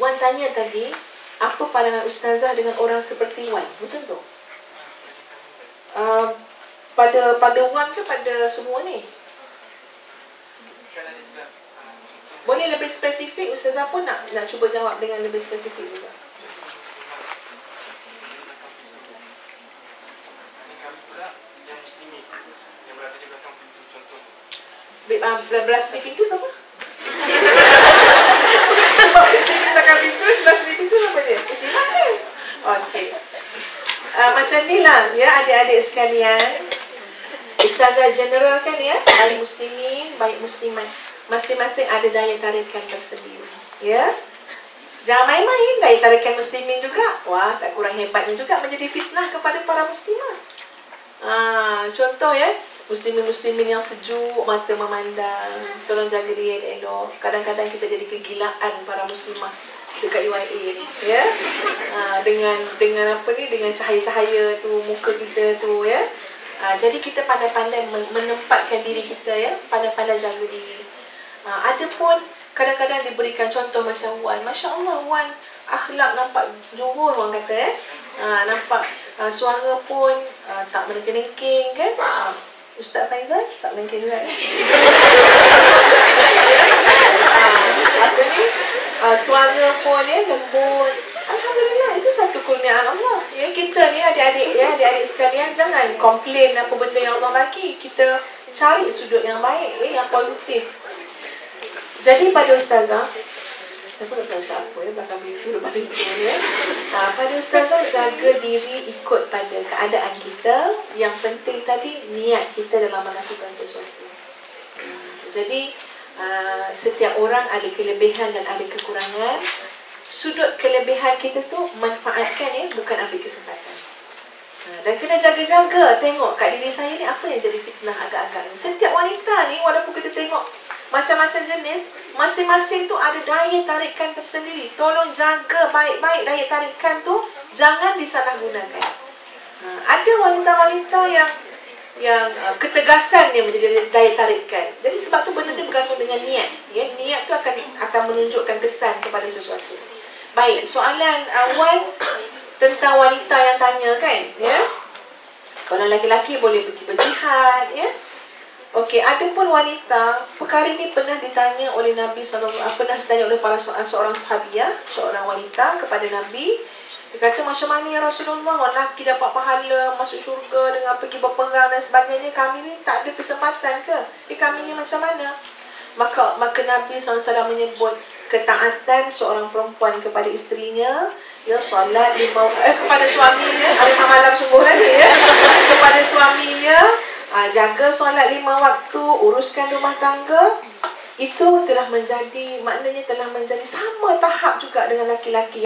Wan tanya tadi, apa pandangan Ustazah dengan orang seperti Wan? Betul tu? Pada Wan ke pada semua ni? Boleh lebih spesifik? Ustazah pun nak cuba jawab dengan lebih spesifik juga. Belah sini pintu siapa? Belakang pintu, sebelah sini pintu siapa dia? Muslimah kan? Okey. Macam ni lah ya adik-adik sekalian. Ustazah general kan ya, baik muslimin, baik muslimat, masing-masing ada daya tarikan tersendiri. Ya. Jangan main-main, daya tarikan muslimin juga. Wah, tak kurang hebatnya juga menjadi fitnah kepada para muslimah. Contoh ya, muslimin-muslimin yang sejuk, mata memandang, tolong jaga diri elok. Kadang-kadang kita jadi kegilaan para muslimah dekat UIA ni, ya. Dengan apa ni, dengan cahaya-cahaya tu muka kita tu ya. Jadi kita pandai-pandai menempatkan diri kita ya, pandai-pandai jaga diri. Ada pun kadang-kadang diberikan contoh macam Wan, Masya Allah Wan akhlak nampak zuhur orang kata ya. Nampak suara pun tak menengking-nengking kan. Ustaz Faizal tak menengking juga kan. Apa ni? Suara pun ya lembut. Alhamdulillah, itu satu kurniaan Allah. Ya, kita ni adik-adik ya, adik-adik sekalian jangan komplain apa benda yang Allah bagi. Kita cari sudut yang baik ya, yang positif. Jadi pada Ustazah, aku tak tahu cakap apa ya, belakang pintu, depan pintu ya. Pada Ustazah, jaga diri ikut pada keadaan kita. Yang penting tadi, niat kita dalam melakukan sesuatu. Jadi, setiap orang ada kelebihan dan ada kekurangan. Sudut kelebihan kita tu manfaatkan ya, bukan ambil kesempatan. Dan kena jaga-jaga tengok kat diri saya ni apa yang jadi fitnah agak-agak ni. Setiap wanita ni walaupun kita tengok macam-macam jenis, masing-masing tu ada daya tarikan tersendiri. Tolong jaga baik-baik daya tarikan tu, jangan disalahgunakan. Ada wanita-wanita yang ketegasan dia menjadi daya tarikan. Jadi sebab tu benda ni bergantung dengan niat. Ya, niat tu akan menunjukkan kesan kepada sesuatu. Baik, soalan awal tentang wanita yang tanya kan, ya. Kalau lelaki-lelaki boleh pergi berjihad, ya. Okey, ada pun wanita, perkara ini pernah ditanya oleh Nabi SAW, pernah ditanya oleh seorang sahabiah, seorang wanita kepada Nabi. Dia kata, macam mana ya Rasulullah, lelaki dapat pahala masuk syurga dengan pergi berperang dan sebagainya, kami ni tak ada kesempatan ke? Kami ni macam mana? Maka Nabi SAW menyebut ketaatan seorang perempuan kepada isterinya, ya, solat kepada suaminya, ada malam sungguh tadi ya, kepada suaminya, jaga solat 5 waktu, uruskan rumah tangga, itu telah menjadi, maknanya telah menjadi sama tahap juga dengan laki-laki.